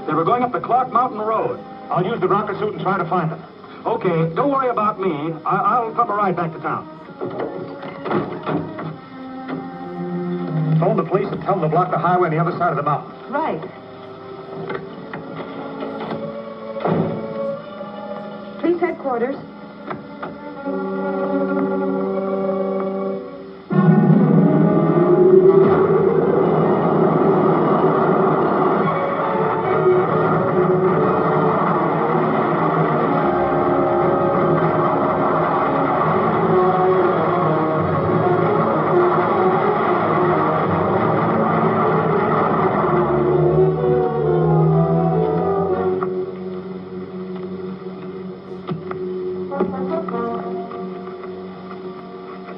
They were going up the Clark Mountain Road. I'll use the rocket suit and try to find them. Okay, don't worry about me. I'll come a ride back to town. Phone the police and tell them to block the highway on the other side of the mountain. Right. Police headquarters.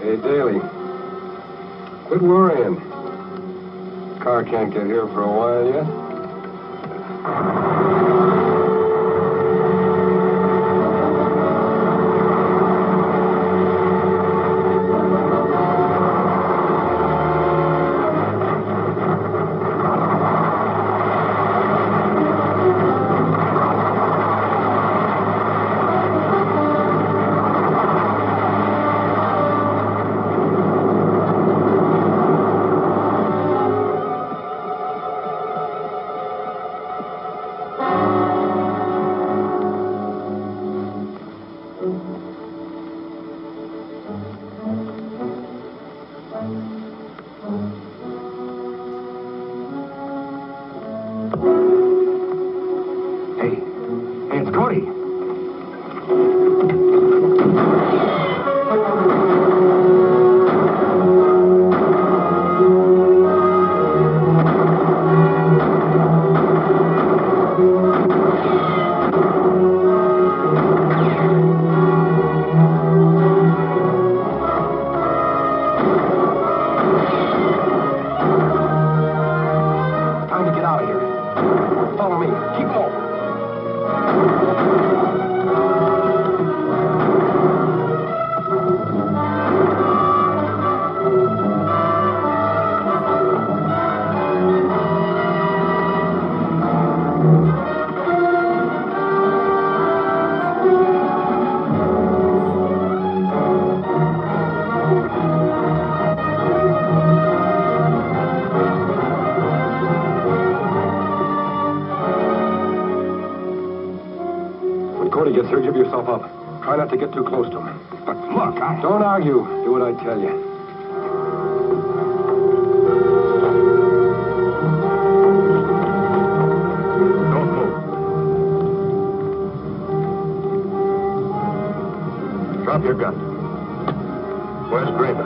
Hey, Daly. Quit worrying. Car can't get here for a while yet. not to get too close to him. But look, Don't argue. Do what I tell you. Don't move. Drop your gun. Where's Graven?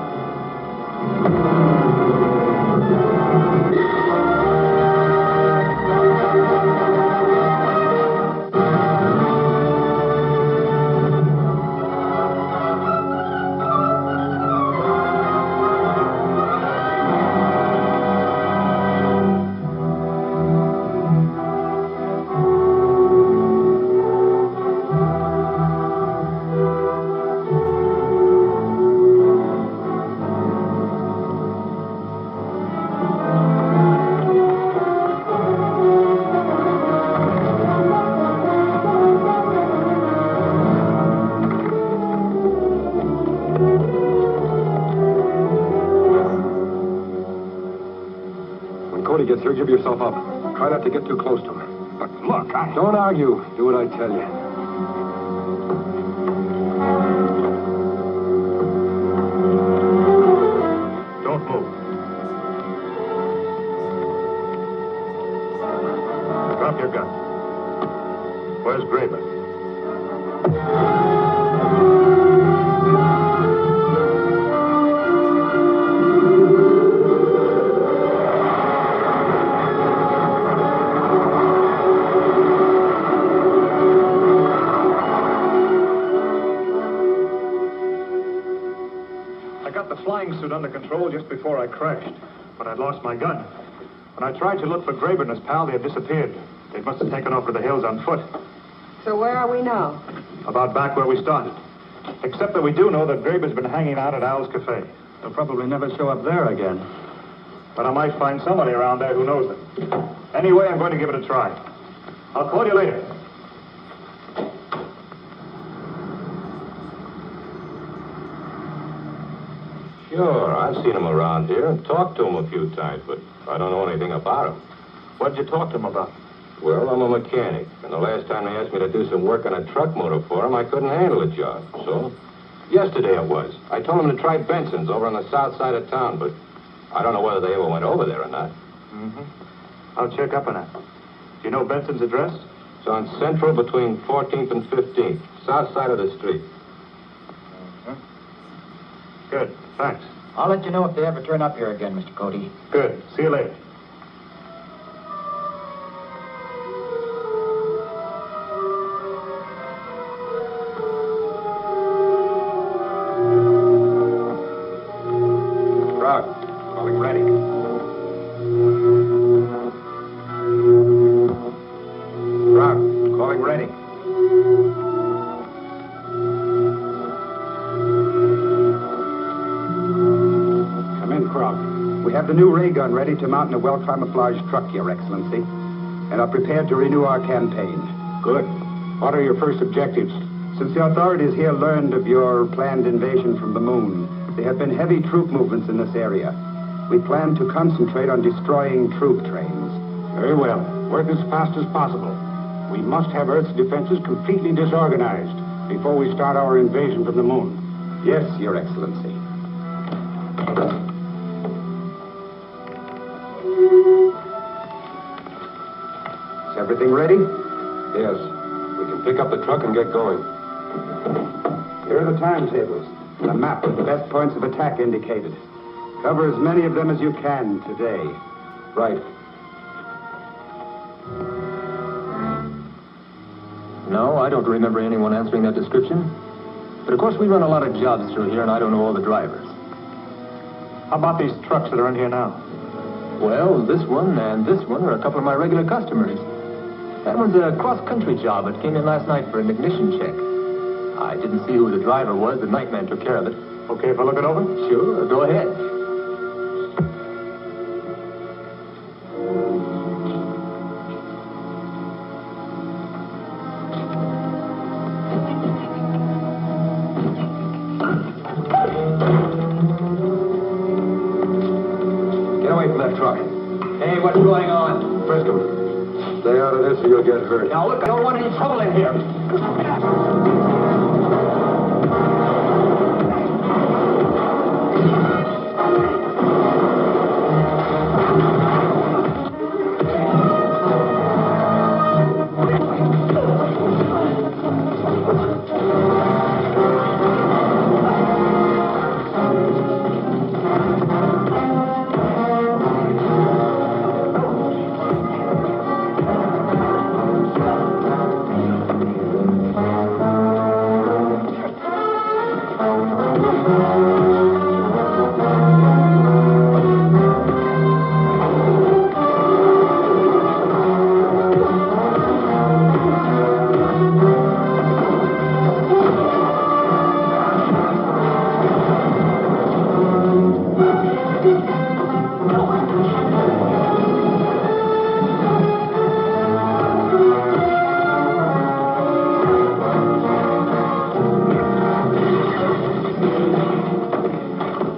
When Cody gets here, give yourself up. Try not to get too close to him. but look, Don't argue. Do what I tell you. Don't move. Drop your gun. Where's Graven? I got the flying suit under control just before I crashed, but I'd lost my gun. When I tried to look for Graven and his pal, they had disappeared. They must have taken off to the hills on foot, So where are we now? about back where we started. Except that we do know that Graven's been hanging out at Al's Cafe. They'll probably never show up there again. But I might find somebody around there who knows them. Anyway, I'm going to give it a try. I'll call you later. Sure, I've seen him around here and talked to him a few times, but I don't know anything about him. What'd you talk to him about? Well, I'm a mechanic, and the last time they asked me to do some work on a truck motor for them, I couldn't handle the job. So, yesterday it was. I told them to try Benson's over on the south side of town, but I don't know whether they ever went over there or not. Mm-hmm. I'll check up on that. Do you know Benson's address? It's on Central between 14th and 15th, south side of the street. Good, thanks. I'll let you know if they ever turn up here again, Mr. Cody. Good, see you later. Rock, calling Retik. Rock, calling Retik. Come in, Croc. We have the new ray gun ready to mount in a well-camouflaged truck, Your Excellency, and are prepared to renew our campaign. Good. What are your first objectives? Since the authorities here learned of your planned invasion from the moon, there have been heavy troop movements in this area. We plan to concentrate on destroying troop trains. Very well. Work as fast as possible. We must have Earth's defenses completely disorganized before we start our invasion from the moon. Yes, Your Excellency. Is everything ready? Yes. We can pick up the truck and get going. Here are the timetables and a map with the best points of attack indicated. Cover as many of them as you can today. Right. No, I don't remember anyone answering that description. But of course, we run a lot of jobs through here, and I don't know all the drivers. How about these trucks that are in here now? Well, this one and this one are a couple of my regular customers. That one's a cross-country job. It came in last night for an ignition check. I didn't see who the driver was. The night man took care of it. Okay, if I look it over? Sure, go ahead. Get away from that truck. Hey, what's going on? Frisk him. Stay out of this or you'll get hurt. Now, look, I don't want any trouble in here.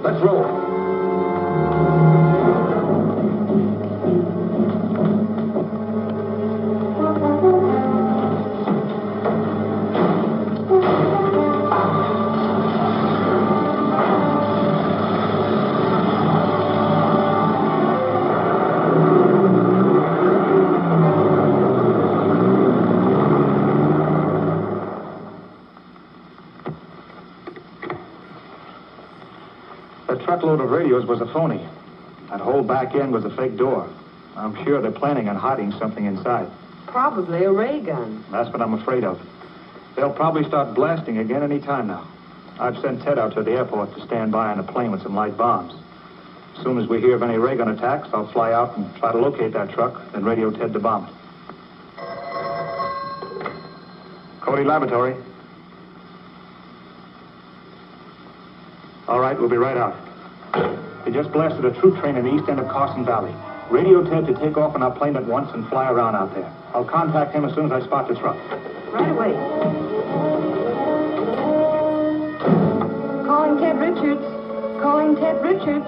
Let's roll. That truckload of radios was a phony. That whole back end was a fake door. I'm sure they're planning on hiding something inside. Probably a ray gun. That's what I'm afraid of. They'll probably start blasting again any time now. I've sent Ted out to the airport to stand by on a plane with some light bombs. As soon as we hear of any ray gun attacks, I'll fly out and try to locate that truck, then radio Ted to bomb it. Cody Laboratory. All right, we'll be right out. They just blasted a troop train in the east end of Carson Valley. Radio Ted to take off on our plane at once and fly around out there. I'll contact him as soon as I spot the truck. Right away. Calling Ted Richards. Calling Ted Richards.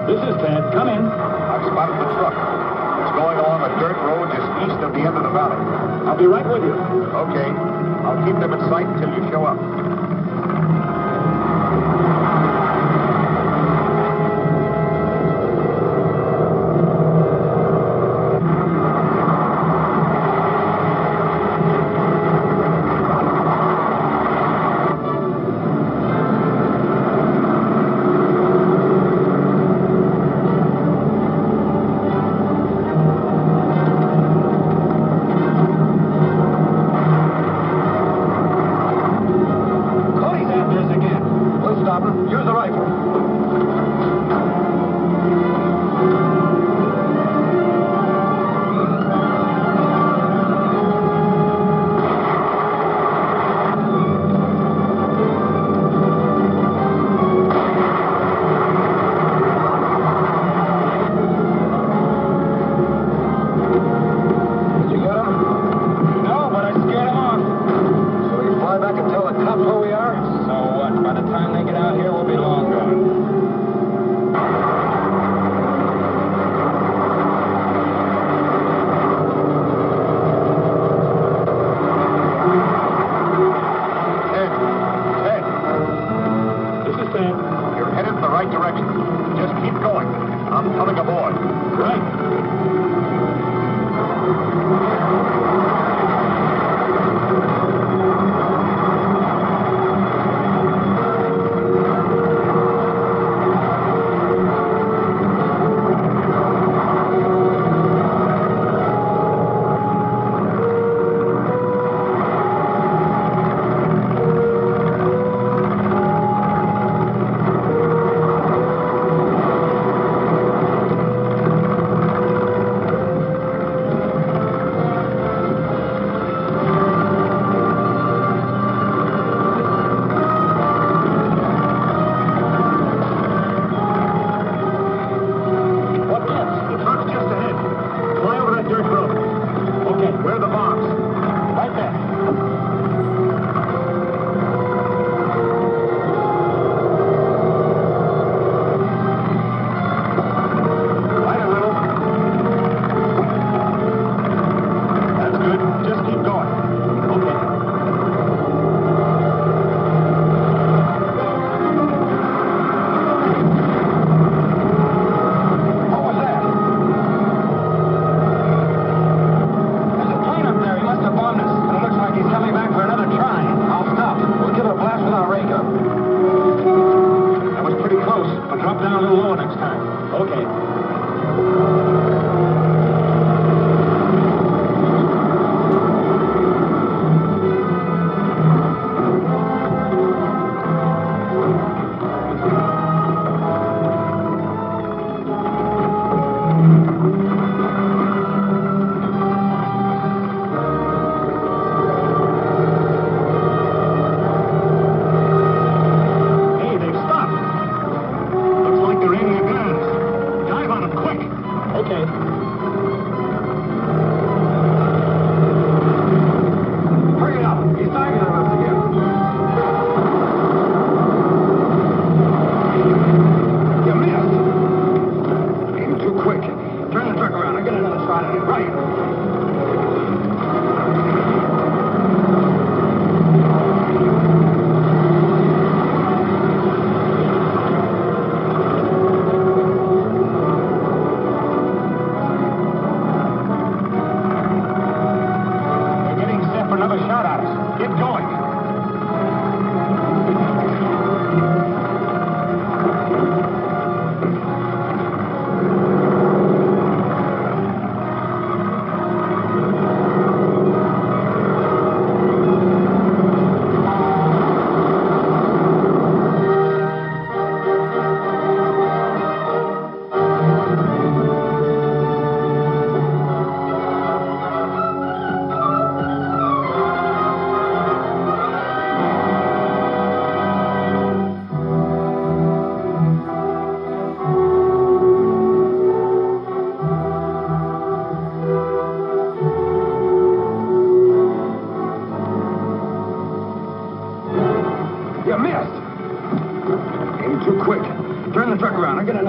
This is Ted. Come in. I've spotted the truck. It's going along a dirt road just east of the end of the valley. I'll be right with you. Okay. I'll keep them in sight until you show up.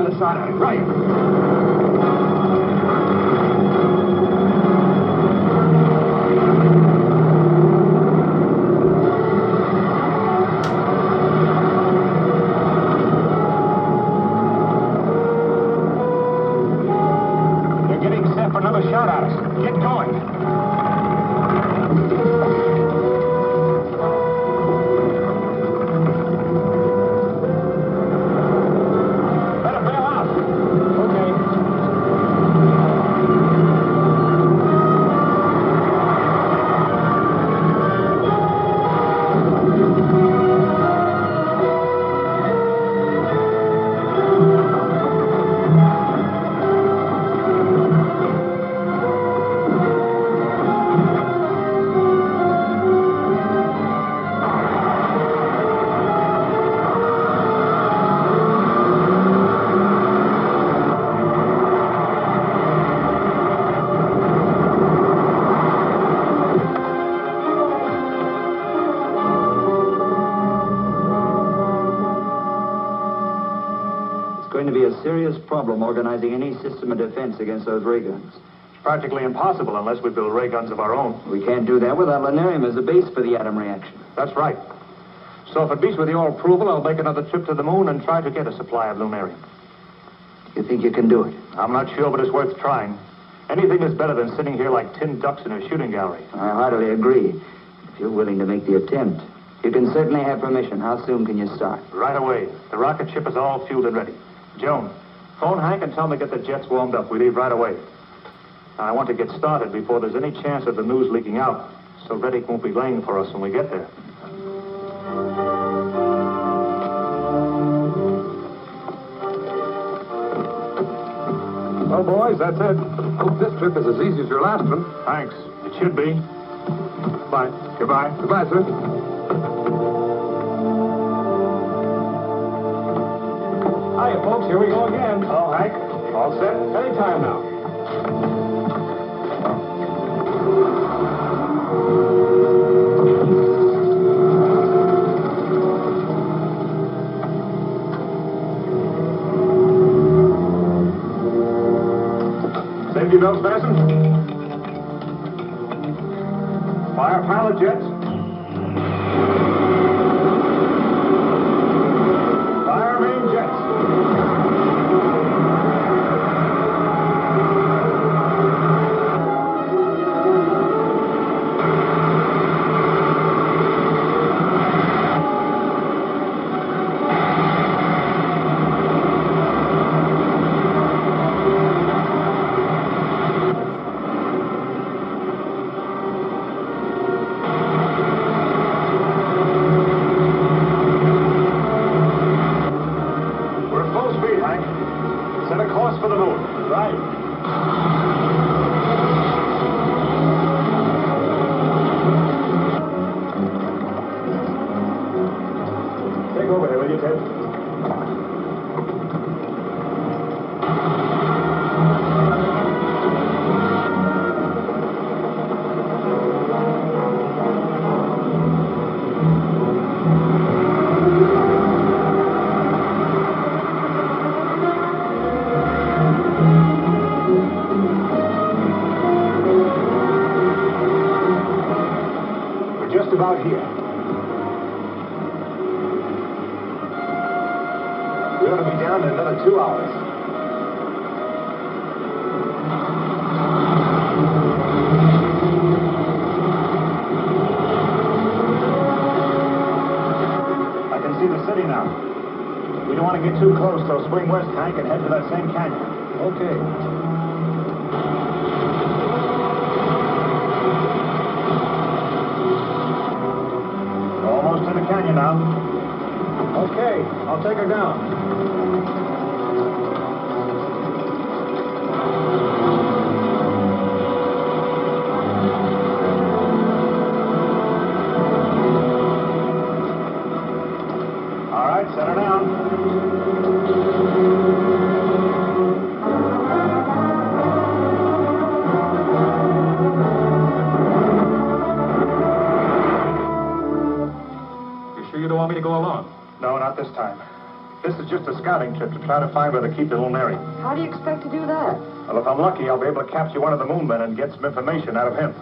other side of it. Right. Another shot at us. Get going. Better bail out. Okay. Going to be a serious problem organizing any system of defense against those ray guns. It's practically impossible unless we build ray guns of our own. We can't do that without lunarium as a base for the atom reaction. That's right. So if it beats with your approval, I'll make another trip to the moon and try to get a supply of lunarium. You think you can do it? I'm not sure, but it's worth trying. Anything is better than sitting here like tin ducks in a shooting gallery. I heartily agree. If you're willing to make the attempt, you can certainly have permission. How soon can you start? Right away. The rocket ship is all fueled and ready. Joan, phone Hank and tell him to get the jets warmed up. We leave right away. Now, I want to get started before there's any chance of the news leaking out, so Retik won't be laying for us when we get there. Well, boys, that's it. Hope this trip is as easy as your last one. Thanks. It should be. Bye. Goodbye. Goodbye, sir. Hiya, folks. Here we go again. Oh, Hank, all set? Anytime now. Safety belts fastened? Fire pilot jets. Fire main jets. Set a course for the moon. Right. Take over here, will you, Ted? Just about here. We ought to be down in another 2 hours. I can see the city now. We don't want to get too close, so swing west, Hank, and head for that same canyon. Okay. Almost in the canyon now. Okay, I'll take her down. All right, set her down. You sure you don't want me to go along? No, not this time. This is just a scouting trip to try to find where to keep the lunarium. How do you expect to do that? Well, if I'm lucky, I'll be able to capture one of the moon men and get some information out of him.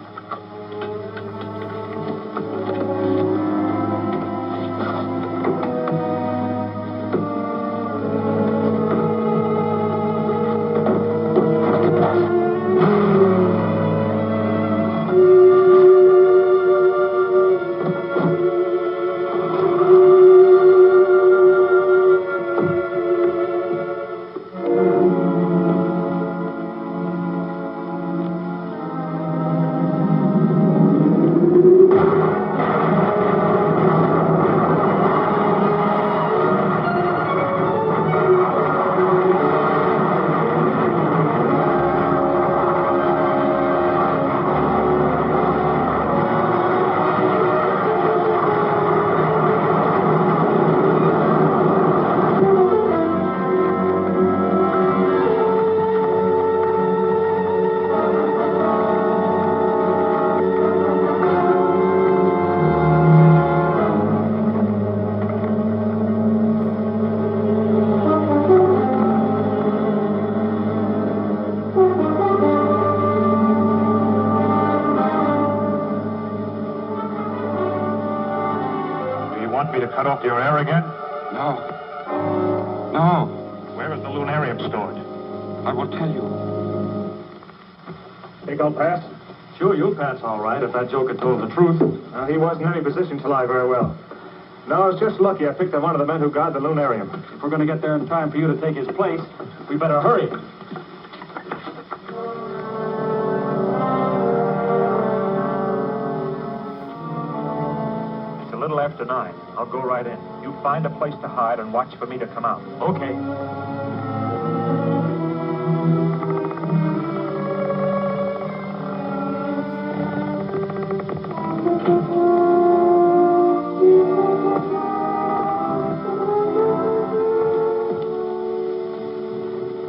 Want me to cut off your air again? No. No. Where is the lunarium stored? I will tell you. Think I'll pass? Sure, you'll pass all right if that joker told the truth. He wasn't in any position to lie very well. No, it's just lucky I picked up one of the men who guard the lunarium. If we're going to get there in time for you to take his place, we better hurry. It's a little after 9. I'll go right in. You find a place to hide and watch for me to come out. Okay.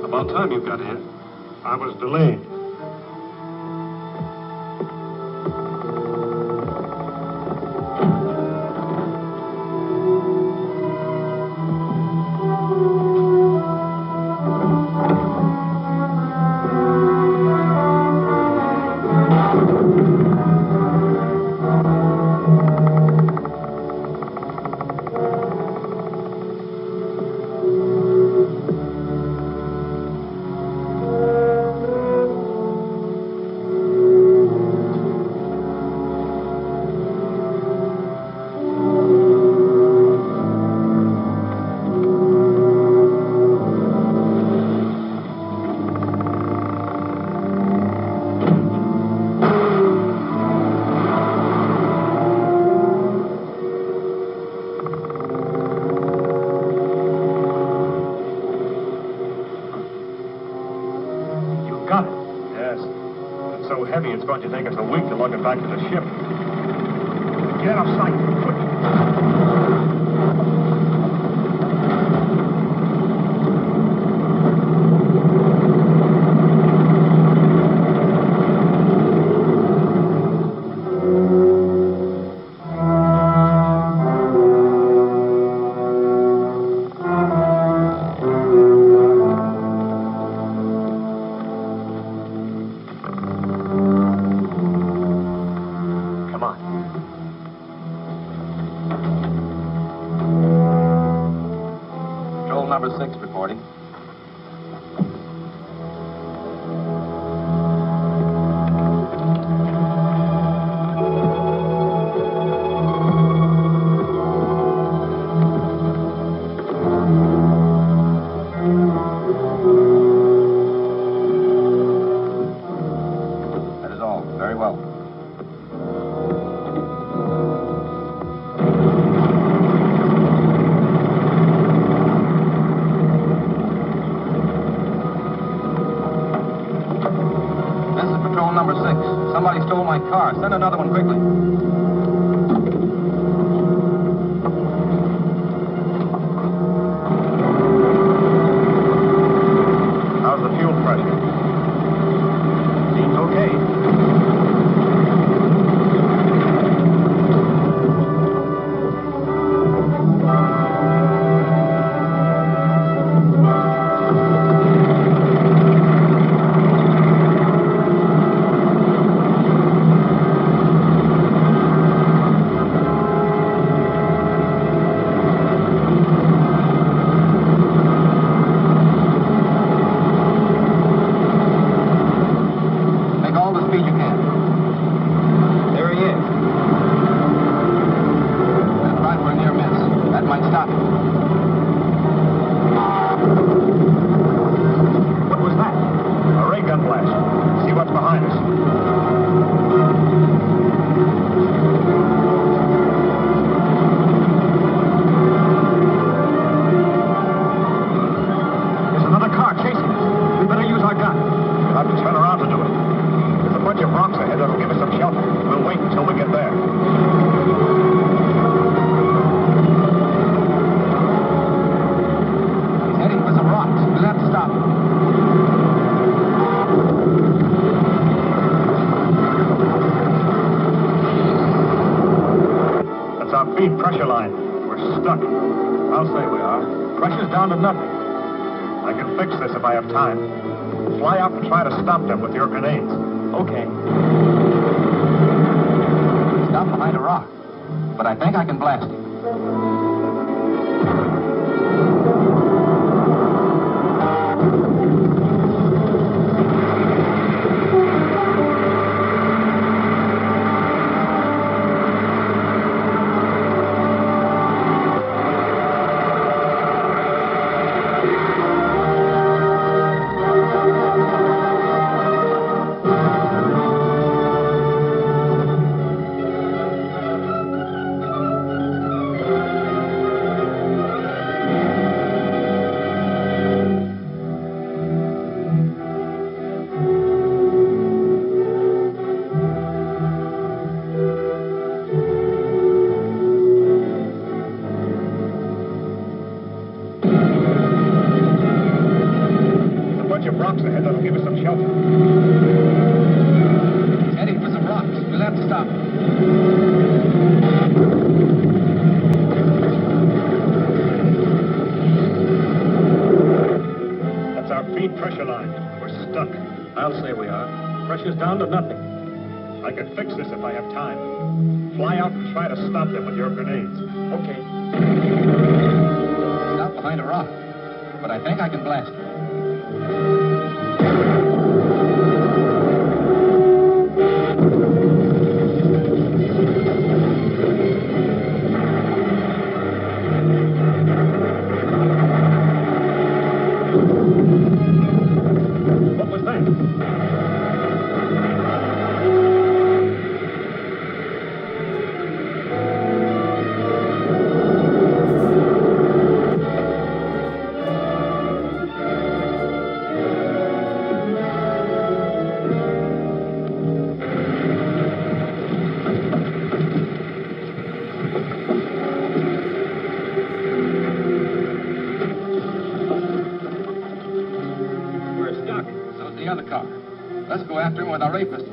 About time you got here. I was delayed. Heavy, it's going to take us a week to lug it back to the ship. Get out of sight, quick. Number 6 reporting. That is all. Very well. Number 6. Somebody stole my car. Send another one quickly. How's the fuel pressure? Seems okay. stuck. I'll say we are. Pressure's down to nothing. I can fix this if I have time. Fly out and try to stop them with your grenades. Okay. Stop behind a rock. But I think I can blast him. Rocks ahead that'll give us some shelter. He's heading for some rocks. We'll have to stop him. That's our feed pressure line. We're stuck. I'll say we are. Pressure's down to nothing. I can fix this if I have time. Fly out and try to stop them with your grenades. Okay. Stop behind a rock. But I think I can blast him. What was that? The other car. Let's go after him with our ray pistols.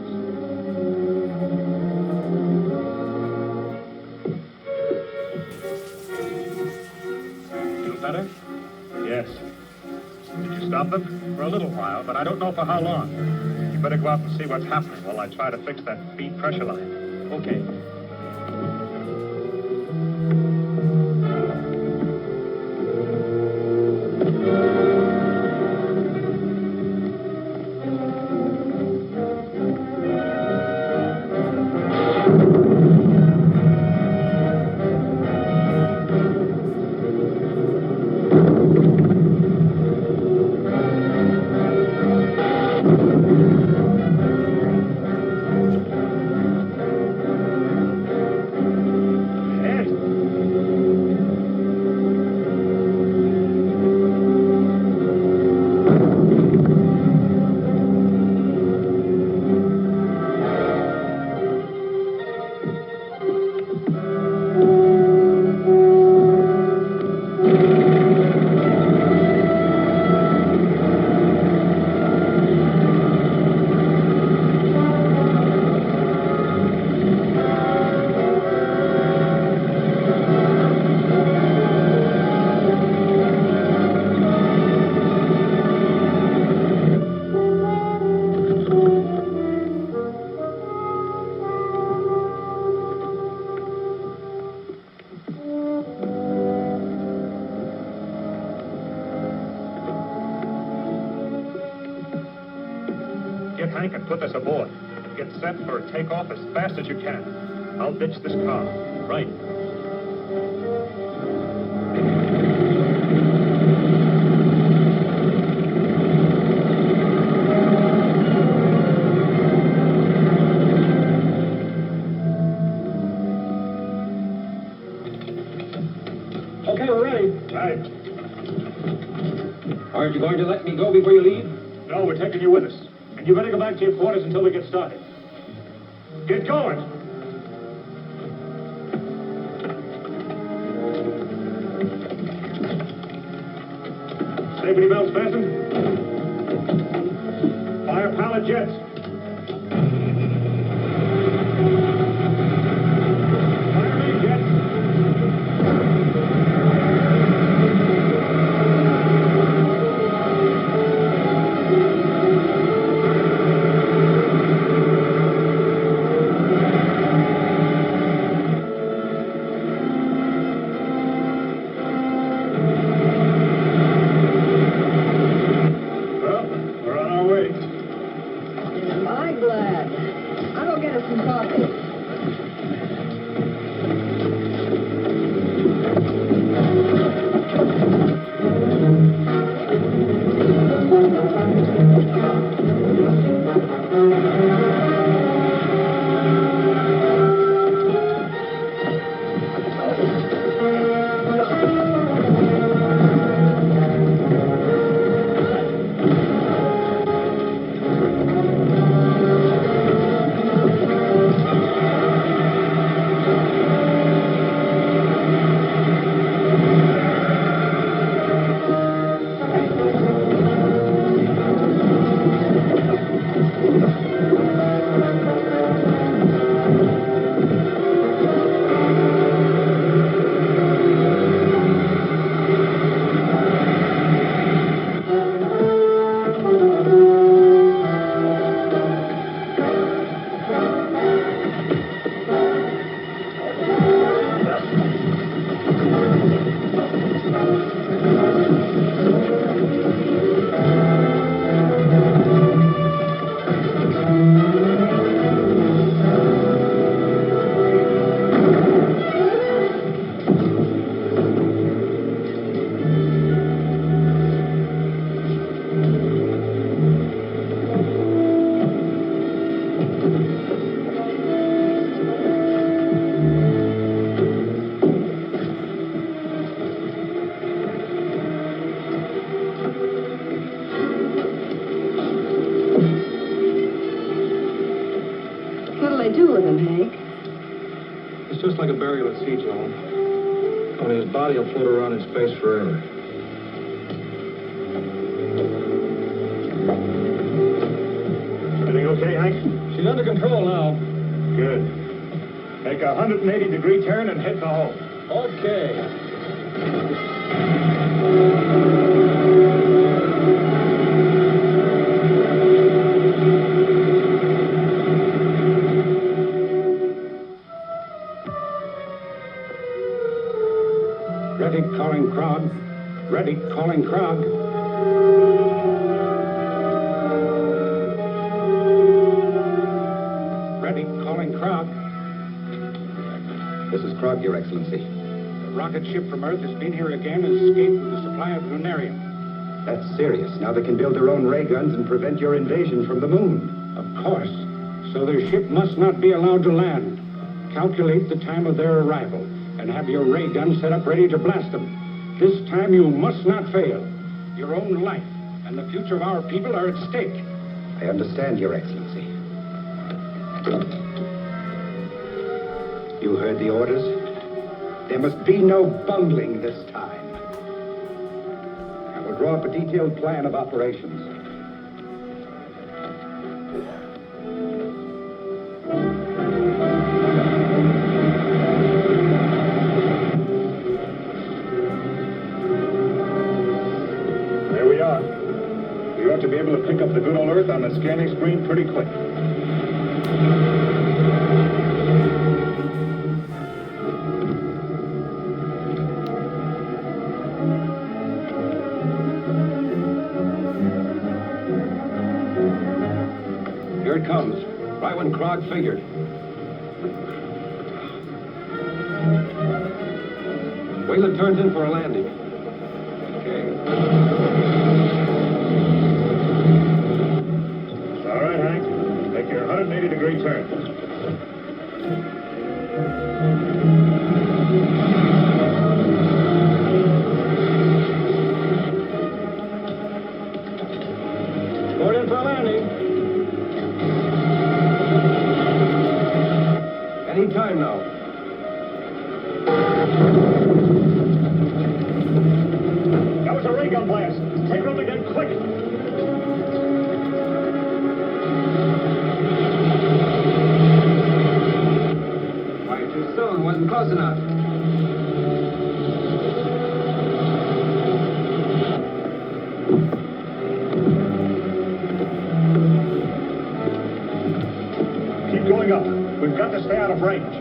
Feel better? Yes. Did you stop them? For a little while, but I don't know for how long. You better go out and see what's happening while I try to fix that feed pressure line. Okay. Get Hank and put this aboard. Get set for a takeoff as fast as you can. I'll ditch this car. Right. Okay, we're ready. Right. Aren't you going to let me go before you leave? No, we're taking you with us. And you better go back to your quarters until we get started. Get going! Safety belts fastened? Fire pilot jets. Fire main jets. happened, Hank? It's just like a burial at sea, Joan. Only his body will float around in space forever. Everything okay, Hank? She's under control now. Good. Make a 180-degree turn and head for home. Okay. Retik calling Krog. Retik calling Krog. Retik calling Krog. This is Krog, Your Excellency. The rocket ship from Earth has been here again and escaped with a supply of lunarium. That's serious. Now they can build their own ray guns and prevent your invasion from the moon. Of course. So their ship must not be allowed to land. Calculate the time of their arrival and have your ray gun set up ready to blast them. This time you must not fail. Your own life and the future of our people are at stake. I understand, Your Excellency. You heard the orders? There must be no bungling this time. I will draw up a detailed plan of operations. There we are. We ought to be able to pick up the good old Earth on the scanning screen pretty quick. Here it comes. Right when Krog figured. Wait till it turns in for a landing. Okay. All right, Hank. Make your 180-degree turn. Going in for a landing. Any time now. That was a ray gun blast. Take her up again, quick. Fired too soon. Wasn't close enough. Keep going up. We've got to stay out of range.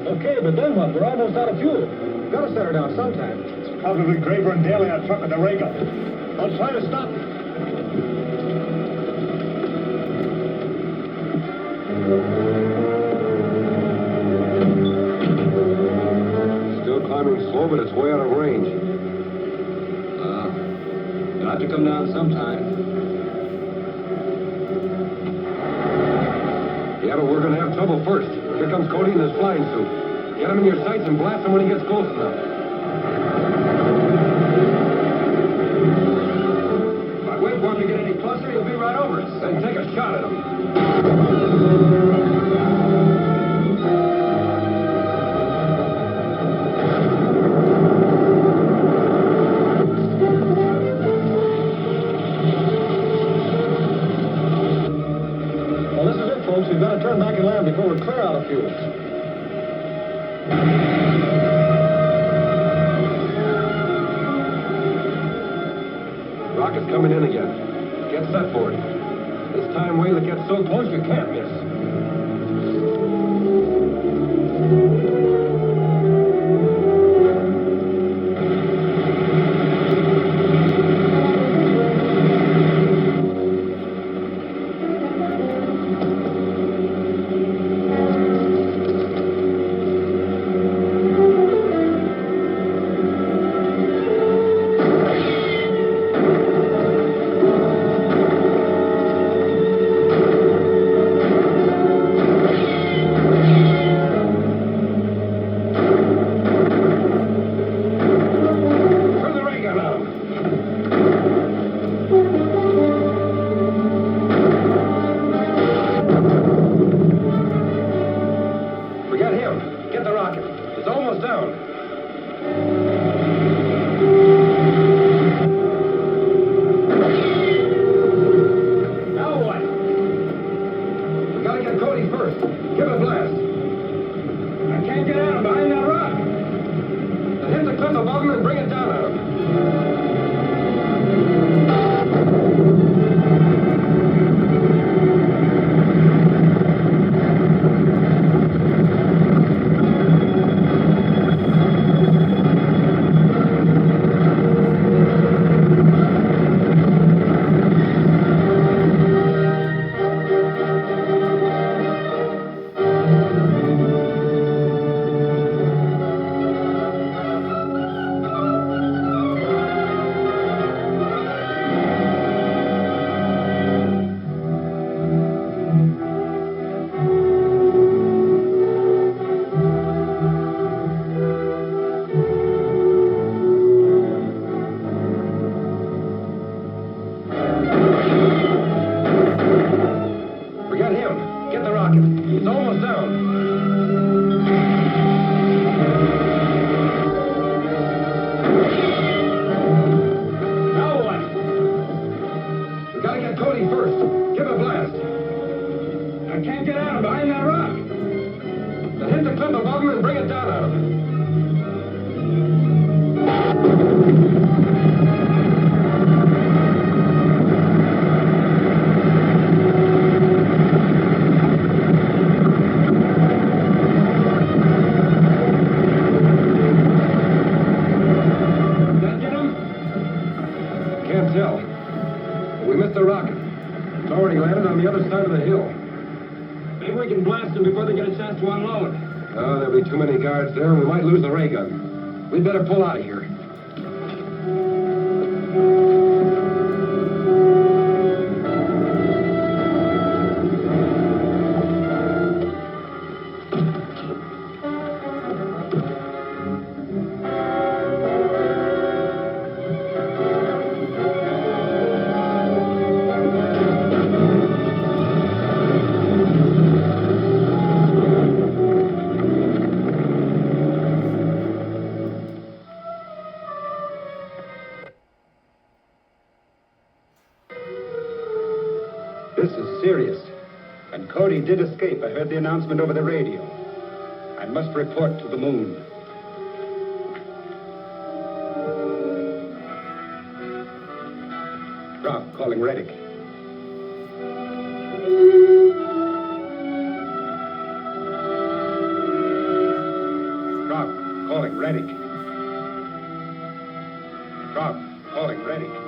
Okay, but then what? We're almost out of fuel. Gotta set her down sometime. It's probably Graver and Daly on truck with the ray gun. I'll try to stop them. Still climbing slow, but it's way out of range. You'll have to come down sometime. Yeah, but we're gonna have trouble first. Here comes Cody in his flying suit. Get him in your sights and blast him when he gets close enough. If I wait for him to get any closer, he'll be right over us. Then take a shot at him. Well, this is it, folks. We've got to turn back and land before we're clear out of fuel. Rocket's coming in again. Get set for it. This time, Whale, it gets so close you can't miss. get the rocket. It's almost down. Now what? We gotta get Cody first. Give it a blast. I can't get at him behind that rock. Now hit the cliff above him and bring it down on him. Too many guards there, and we might lose the ray gun. We'd better pull out of here. This is serious. And Cody did escape. I heard the announcement over the radio. I must report to the moon. Rob, calling Retik. Rob, calling Retik. Rob, calling Retik.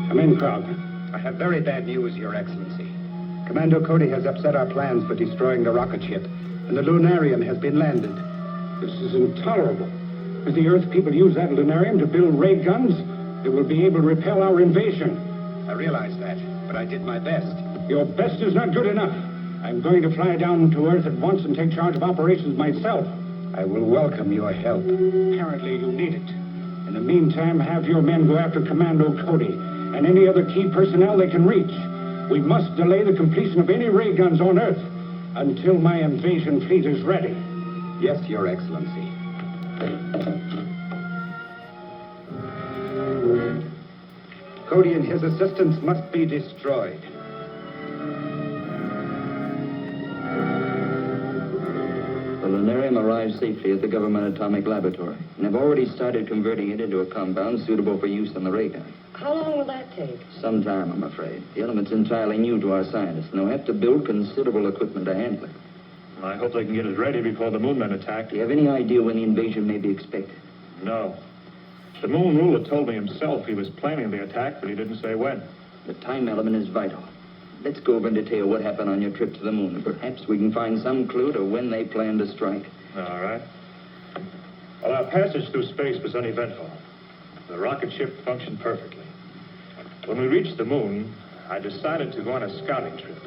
Come in, Krog. I have very bad news, Your Excellency. Commando Cody has upset our plans for destroying the rocket ship, and the lunarium has been landed. This is intolerable. If the Earth people use that lunarium to build ray guns, it will be able to repel our invasion. I realize that, but I did my best. Your best is not good enough. I'm going to fly down to Earth at once and take charge of operations myself. I will welcome your help. Apparently you need it. In the meantime, have your men go after Commando Cody and any other key personnel they can reach. We must delay the completion of any ray guns on Earth until my invasion fleet is ready. Yes, Your Excellency. Cody and his assistants must be destroyed. The lunarium arrived safely at the government atomic laboratory, and have already started converting it into a compound suitable for use on the ray gun. How long will that take? Some time, I'm afraid. The element's entirely new to our scientists, and they'll have to build considerable equipment to handle it. I hope they can get it ready before the moon men attack. Do you have any idea when the invasion may be expected? No. The moon ruler told me himself he was planning the attack, but he didn't say when. The time element is vital. Let's go over in detail what happened on your trip to the moon, and perhaps we can find some clue to when they plan to strike. All right. Well, our passage through space was uneventful. The rocket ship functioned perfectly. When we reached the moon, I decided to go on a scouting trip.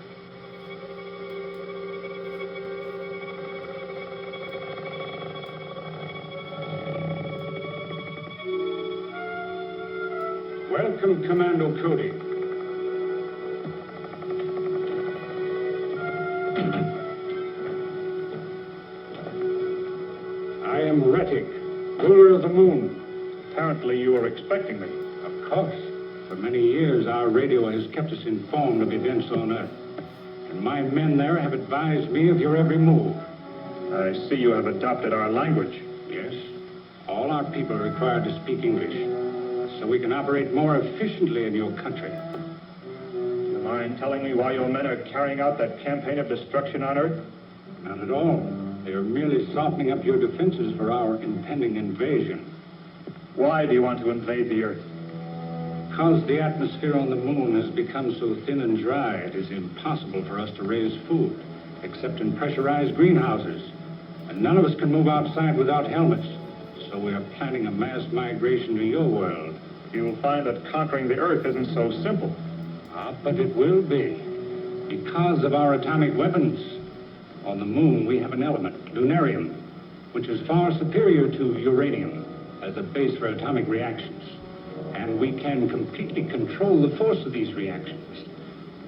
Welcome, Commando Cody. I am Retik, ruler of the moon. Apparently you were expecting me. Of course. For many years, our radio has kept us informed of events on Earth. And my men there have advised me of your every move. I see you have adopted our language. Yes. All our people are required to speak English, so we can operate more efficiently in your country. Do you mind telling me why your men are carrying out that campaign of destruction on Earth? Not at all. They are merely softening up your defenses for our impending invasion. Why do you want to invade the Earth? Because the atmosphere on the moon has become so thin and dry, it is impossible for us to raise food, except in pressurized greenhouses. And none of us can move outside without helmets. So we are planning a mass migration to your world. You'll find that conquering the Earth isn't so simple. But it will be. Because of our atomic weapons. On the moon, we have an element, lunarium, which is far superior to uranium as a base for atomic reactions. And we can completely control the force of these reactions,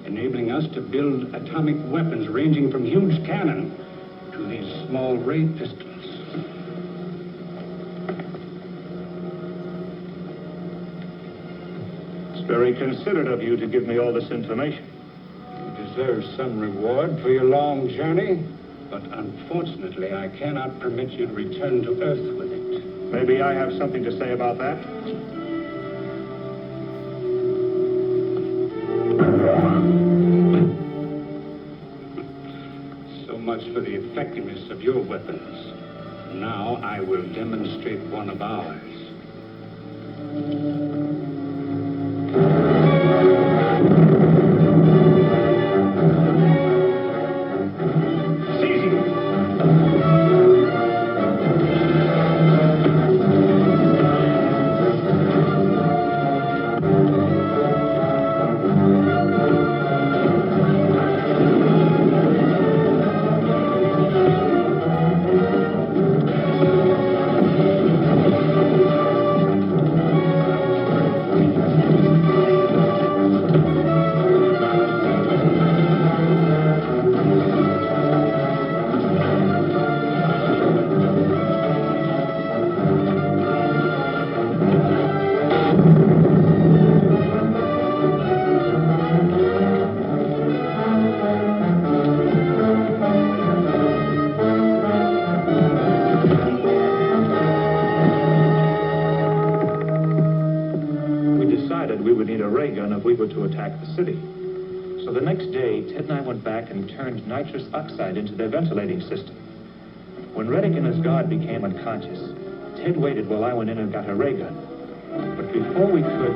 enabling us to build atomic weapons ranging from huge cannon to these small ray pistols. It's very considerate of you to give me all this information. You deserve some reward for your long journey, but unfortunately, I cannot permit you to return to Earth with it. Maybe I have something to say about that. So much for the effectiveness of your weapons. Now I will demonstrate one of ours. To attack the city. So the next day, Ted and I went back and turned nitrous oxide into their ventilating system. When Retik and his guard became unconscious, Ted waited while I went in and got a ray gun. But before we could...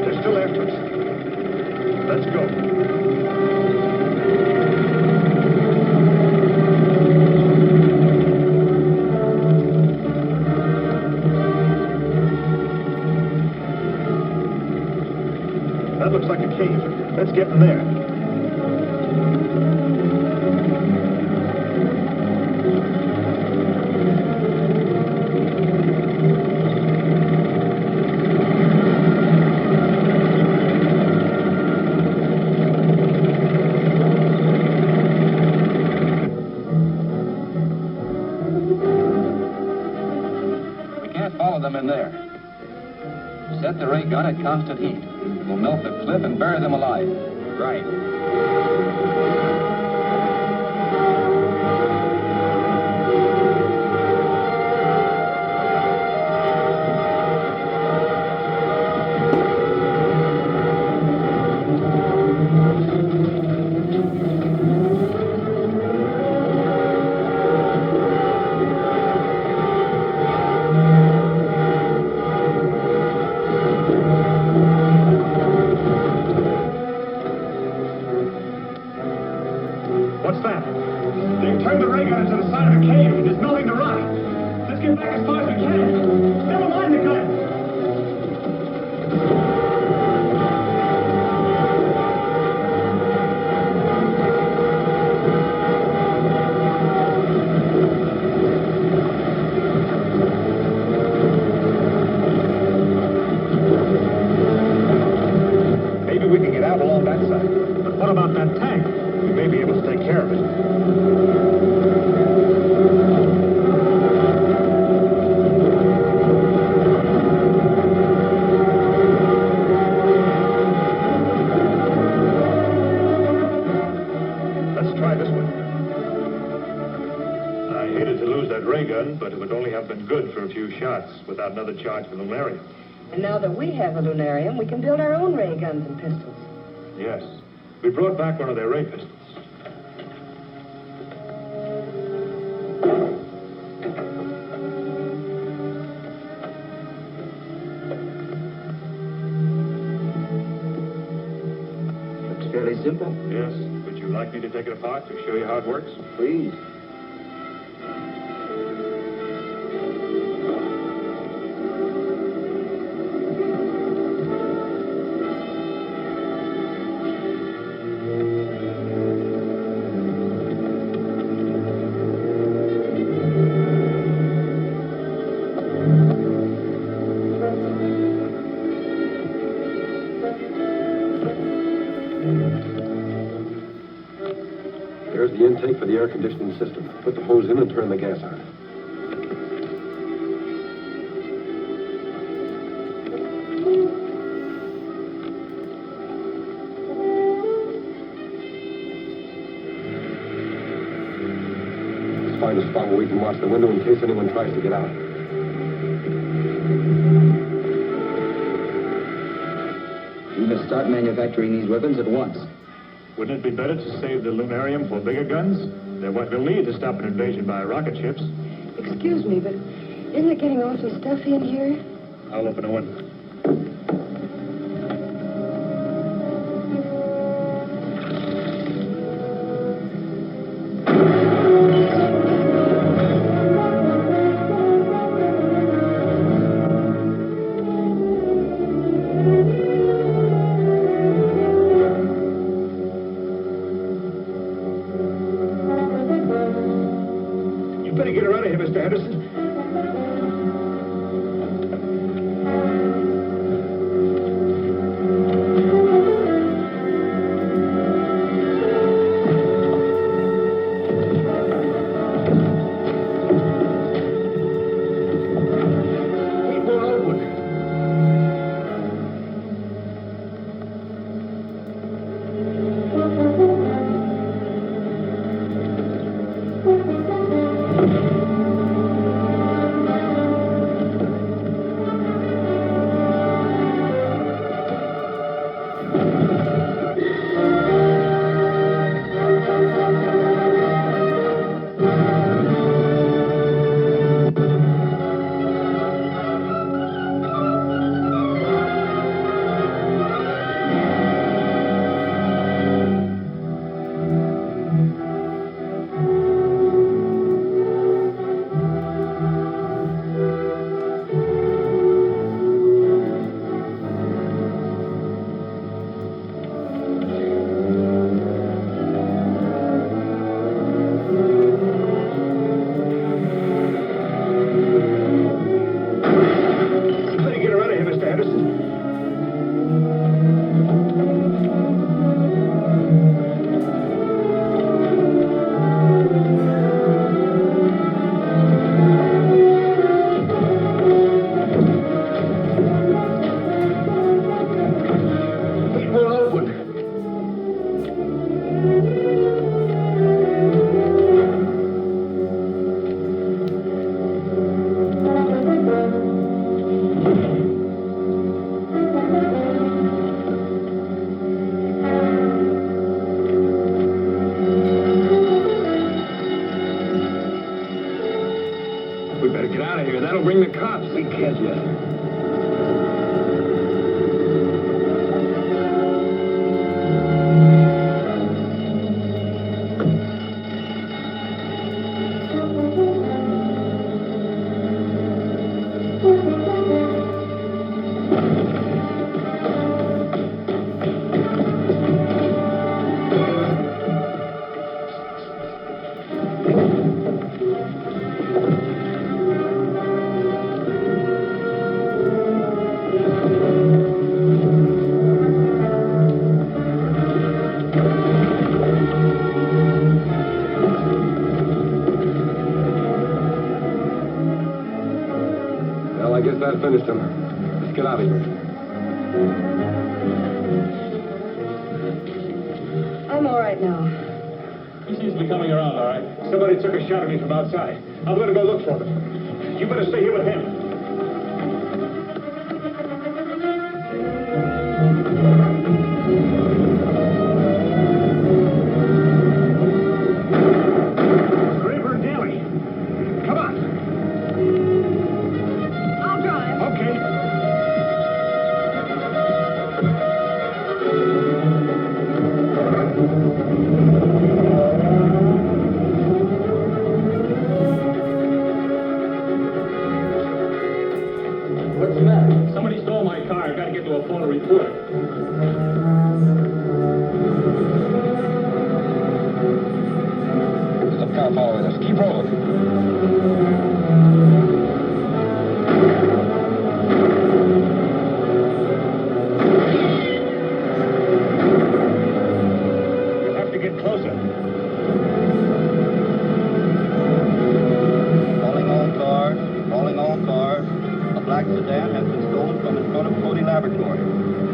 They're still after us. Let's go. That looks like a cave. Let's get in there. We can't follow them in there. Set the ray gun at constant heat. We'll melt the cliff and bury them alive. Right. What's that? They've turned the ray gun into the side of the cave. There's nothing to run. Let's get back as far as we can. Never mind the gun. Maybe we can get out along that side. But what about that tank? We may be able to take care of it. Let's try this one. I hated to lose that ray gun, but it would only have been good for a few shots without another charge for the lunarium. And now that we have a lunarium, we can build our own ray guns and pistols. Yes. We brought back one of their ray pistols. Looks fairly simple. Yes. Would you like me to take it apart to show you how it works? Please. There's the intake for the air conditioning system. Put the hose in and turn the gas on. Let's find a spot where we can watch the window in case anyone tries to get out. We must start manufacturing these weapons at once. Wouldn't it be better to save the lunarium for bigger guns? They're what we'll need to stop an invasion by rocket ships. Excuse me, but isn't it getting awfully stuffy in here? I'll open a window. Get her out of here, Mr. Henderson. He won't open. That'll bring the cops. We can't yet. have finished him. Let's get out of here. I'm all right now. He seems to be coming around, all right. Somebody took a shot at me from outside. I'm going to go look for them. You better stay here with him. Graver and Daly. Come on. I'll drive. Okay. What's the matter? Somebody stole my car. I've got to get to a phone to report it. There's a car following us. Keep rolling. You'll have to get closer. Calling all cars, calling all cars. A black sedan has been stolen from in front of Cody Laboratory.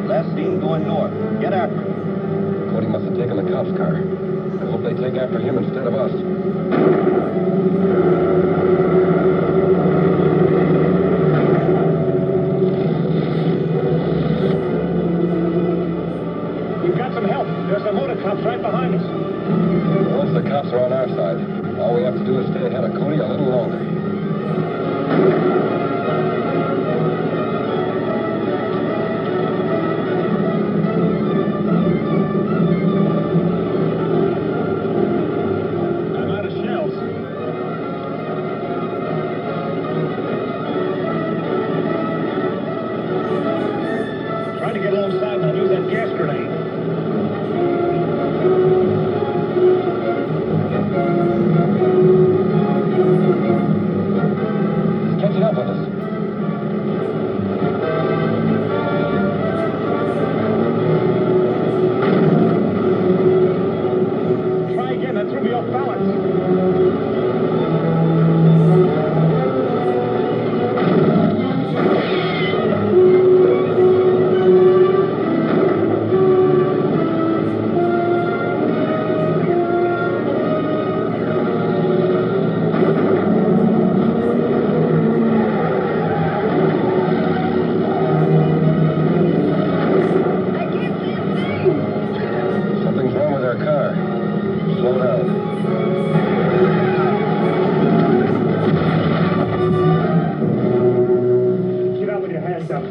Last seen going north. Get after it. Cody must have taken the cop's car. I hope they take after him instead of us. We've got some help. There's some motor cops right behind us. Once the cops are on our side, all we have to do is stay ahead of Cody a little longer. I'm out of shells. Try to get alongside and I'll use that gas grenade. He's catching up with us. Try again. That threw me off balance. I can't see a thing. Something's wrong with our car. Slow down. Get out with your hands up.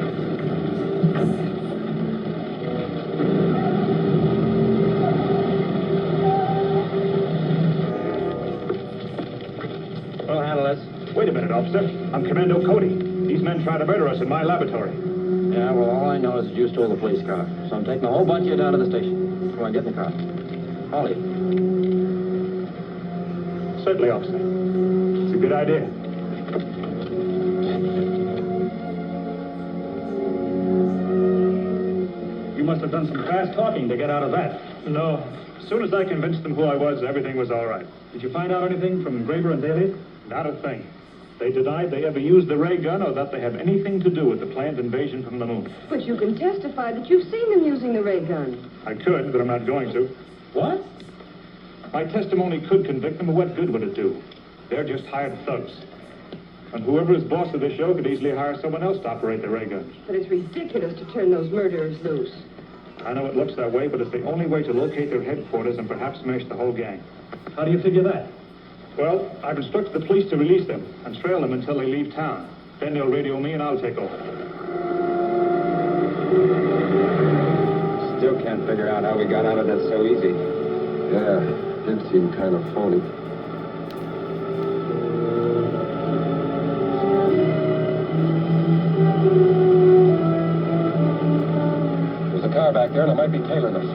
We'll handle this. Wait a minute, officer. I'm Commando Cody. These men tried to murder us in my laboratory. Yeah, well, all I know is that you stole the police car. So I'm taking a whole bunch of you down to the station. Come on, get in the car. Holly. Certainly, officer. It's a good idea. You must have done some fast talking to get out of that. No. As soon as I convinced them who I was, everything was all right. Did you find out anything from Graver and Daly? Not a thing. They denied they ever used the ray gun or that they have anything to do with the planned invasion from the moon. But you can testify that you've seen them using the ray gun. I could, but I'm not going to. What? My testimony could convict them, but what good would it do? They're just hired thugs. And whoever is boss of this show could easily hire someone else to operate the ray guns. But it's ridiculous to turn those murderers loose. I know it looks that way, but it's the only way to locate their headquarters and perhaps smash the whole gang. How do you figure that? Well, I've instructed the police to release them and trail them until they leave town. Then they'll radio me and I'll take over. Still can't figure out how we got out of that so easy. Yeah, did seem kind of phony. There's a car back there, and it might be tailing us.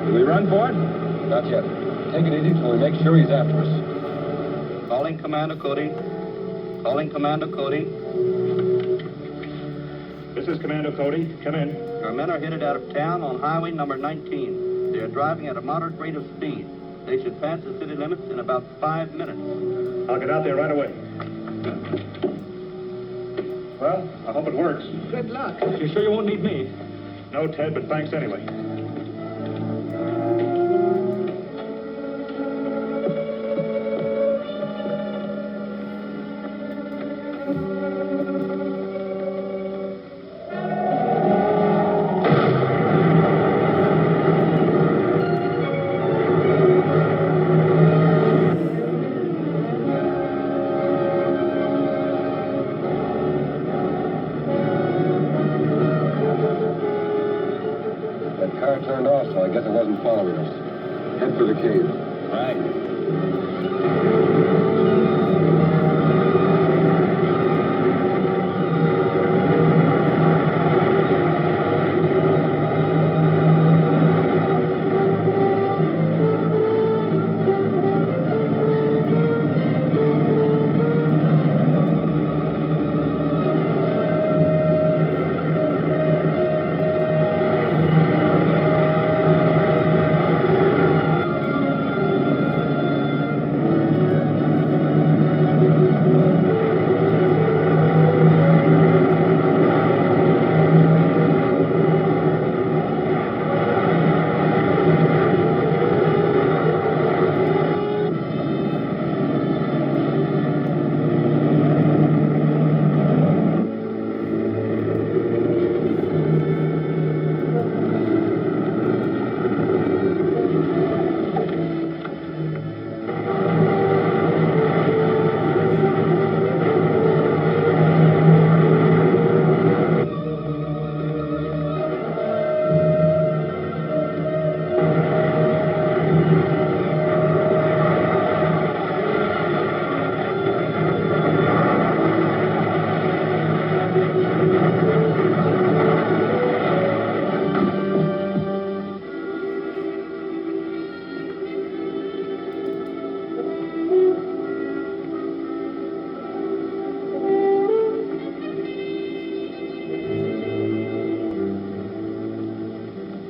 Do we run for it? Not yet. Take it easy till we make sure he's after us. Calling Commando Cody. Calling Commando Cody. This is Commando Cody. Come in. Our men are headed out of town on highway number 19. They are driving at a moderate rate of speed. They should pass the city limits in about 5 minutes. I'll get out there right away. Well, I hope it works. Good luck. You sure you won't need me? No, Ted, but thanks anyway. That car turned off, so I guess it wasn't following us. Head for the cave. Right.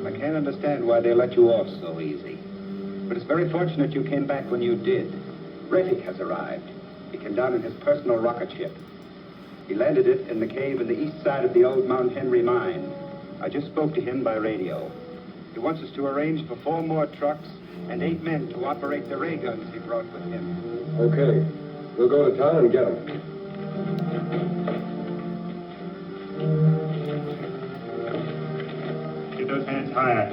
I can't understand why they let you off so easy. But it's very fortunate you came back when you did. Retik has arrived. He came down in his personal rocket ship. He landed it in the cave in the east side of the old Mount Henry mine. I just spoke to him by radio. He wants us to arrange for 4 more trucks and 8 men to operate the ray guns he brought with him. Okay. We'll go to town and get them. Get those hands higher.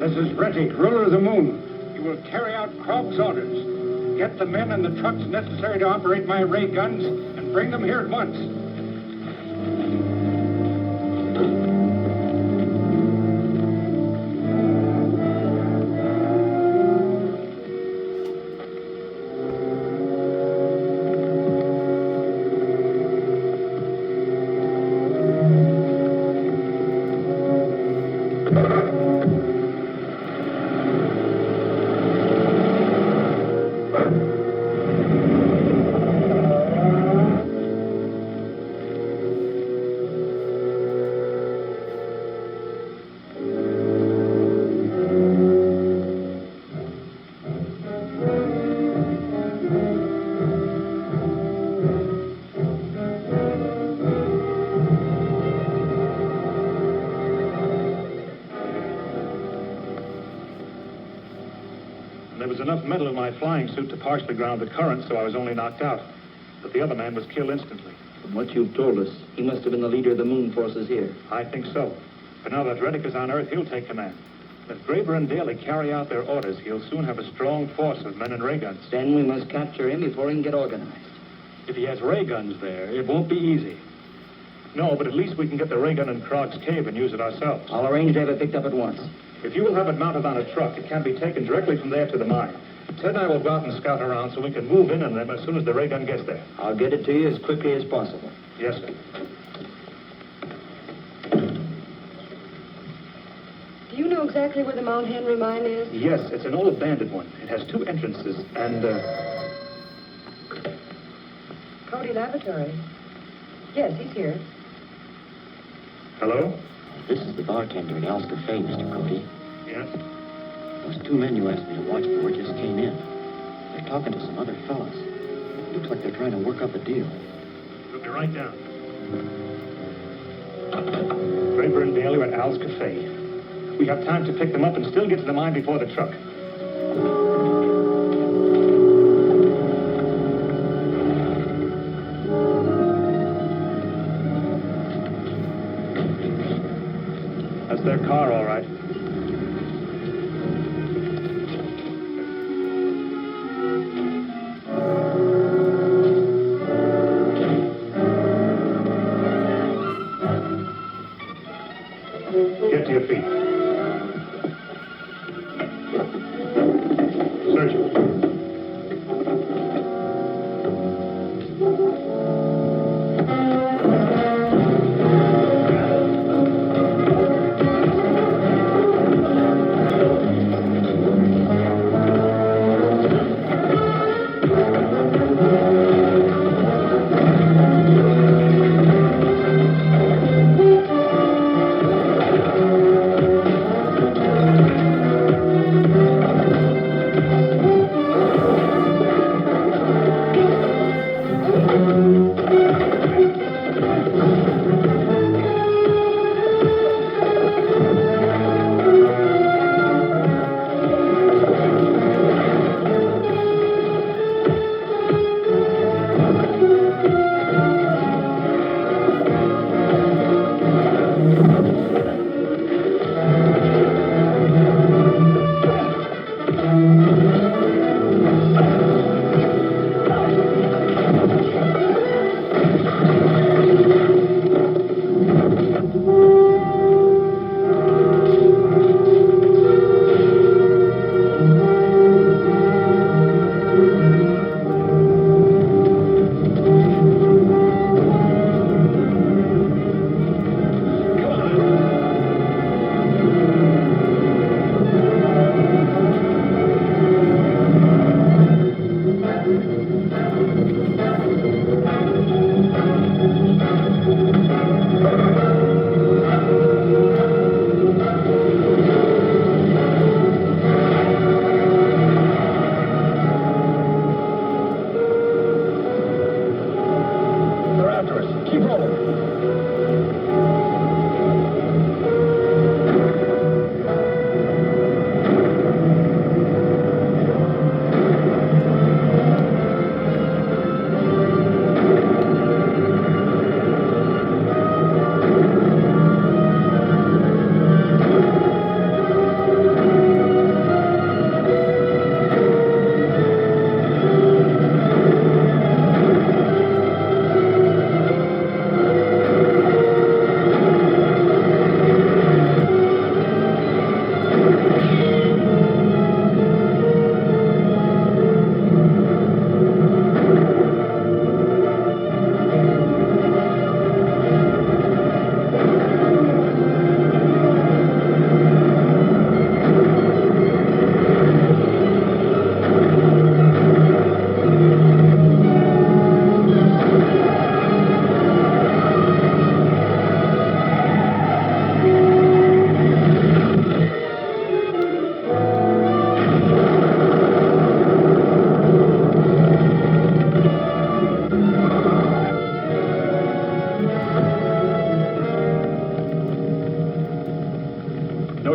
This is Retik, ruler of the moon. You will carry out Krog's orders. Get the men and the trucks necessary to operate my ray guns and bring them here at once. There was enough metal in my flying suit to partially ground the current, so I was only knocked out. But the other man was killed instantly. From what you've told us, he must have been the leader of the moon forces here. I think so. But now that Retik is on Earth, he'll take command. If Graber and Daly carry out their orders, he'll soon have a strong force of men and ray guns. Then we must capture him before he can get organized. If he has ray guns there, it won't be easy. No, but at least we can get the ray gun in Krog's cave and use it ourselves. I'll arrange to have it picked up at once. If you will have it mounted on a truck, it can be taken directly from there to the mine. Ted and I will go out and scout around so we can move in on them as soon as the ray gun gets there. I'll get it to you as quickly as possible. Yes, sir. Do you know exactly where the Mount Henry mine is? Yes, it's an old abandoned one. It has 2 entrances, and, Cody Laboratory. Yes, he's here. Hello? This is the bartender at Al's Cafe, Mr. Cody. Yes? Those 2 men you asked me to watch for just came in. They're talking to some other fellas. Looks like they're trying to work up a deal. We'll be right down. Graber and Daly are at Al's Cafe. We have time to pick them up and still get to the mine before the truck. That's their car, all right. Get to your feet.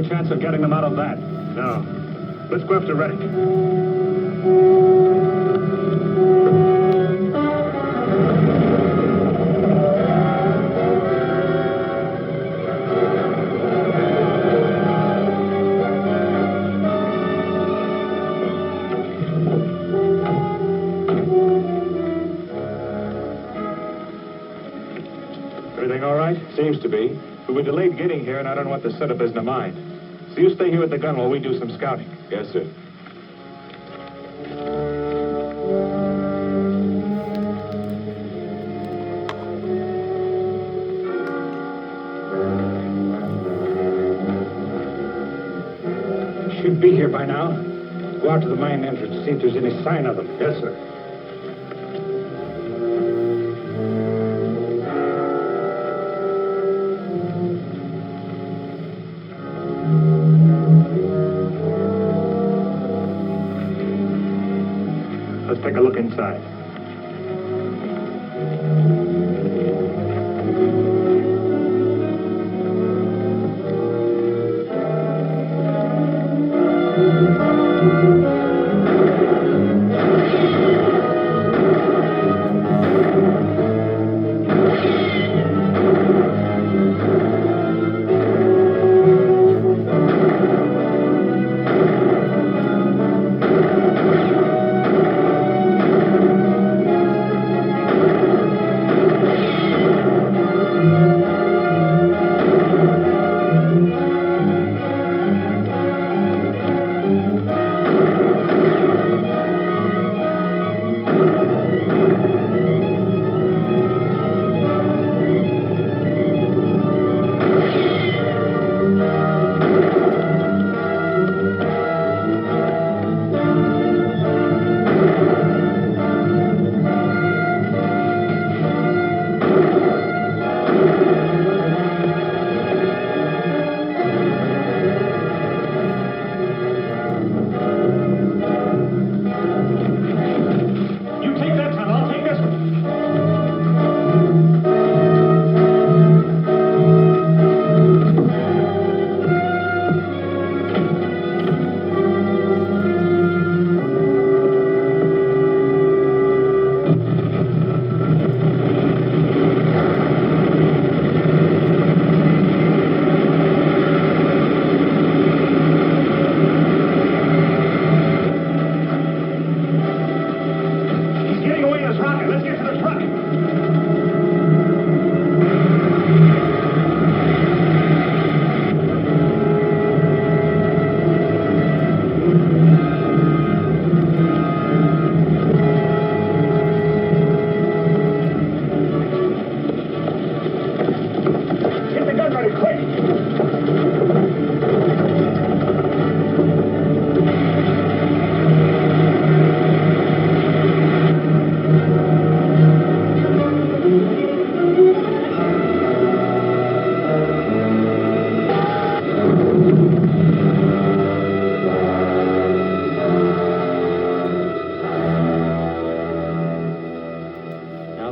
chance of getting them out of that. No. Let's go after Retik. Everything all right? Seems to be. We were delayed getting here, and I don't know what the setup is in the mine. So you stay here with the gun while we do some scouting. Yes, sir. Should be here by now. Go out to the mine entrance, see if there's any sign of them. Yes, sir. Let's take a look inside.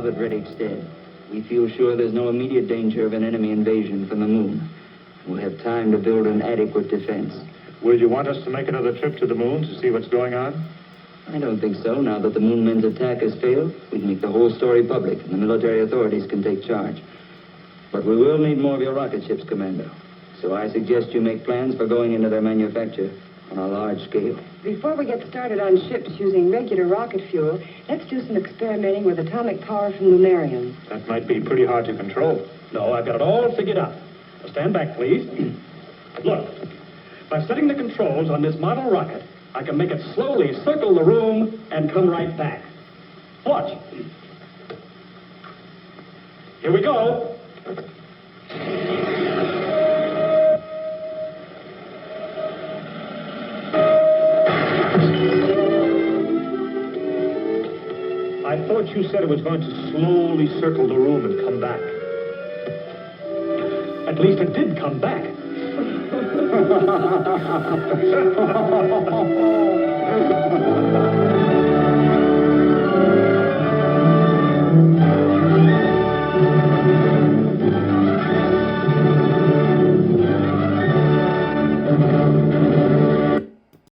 that Retik's dead, we feel sure there's no immediate danger of an enemy invasion from the moon. We'll have time to build an adequate defense. Will you want us to make another trip to the moon to see what's going on? I don't think so. Now that the moon men's attack has failed, we can make the whole story public, and the military authorities can take charge. But we will need more of your rocket ships, Commando. So I suggest you make plans for going into their manufacture on a large scale. Before we get started on ships using regular rocket fuel, let's do some experimenting with atomic power from lunarium. That might be pretty hard to control. No, I've got it all figured out. Now stand back, please. Look, by setting the controls on this model rocket, I can make it slowly circle the room and come right back. Watch. Here we go. I thought you said it was going to slowly circle the room and come back. At least it did come back.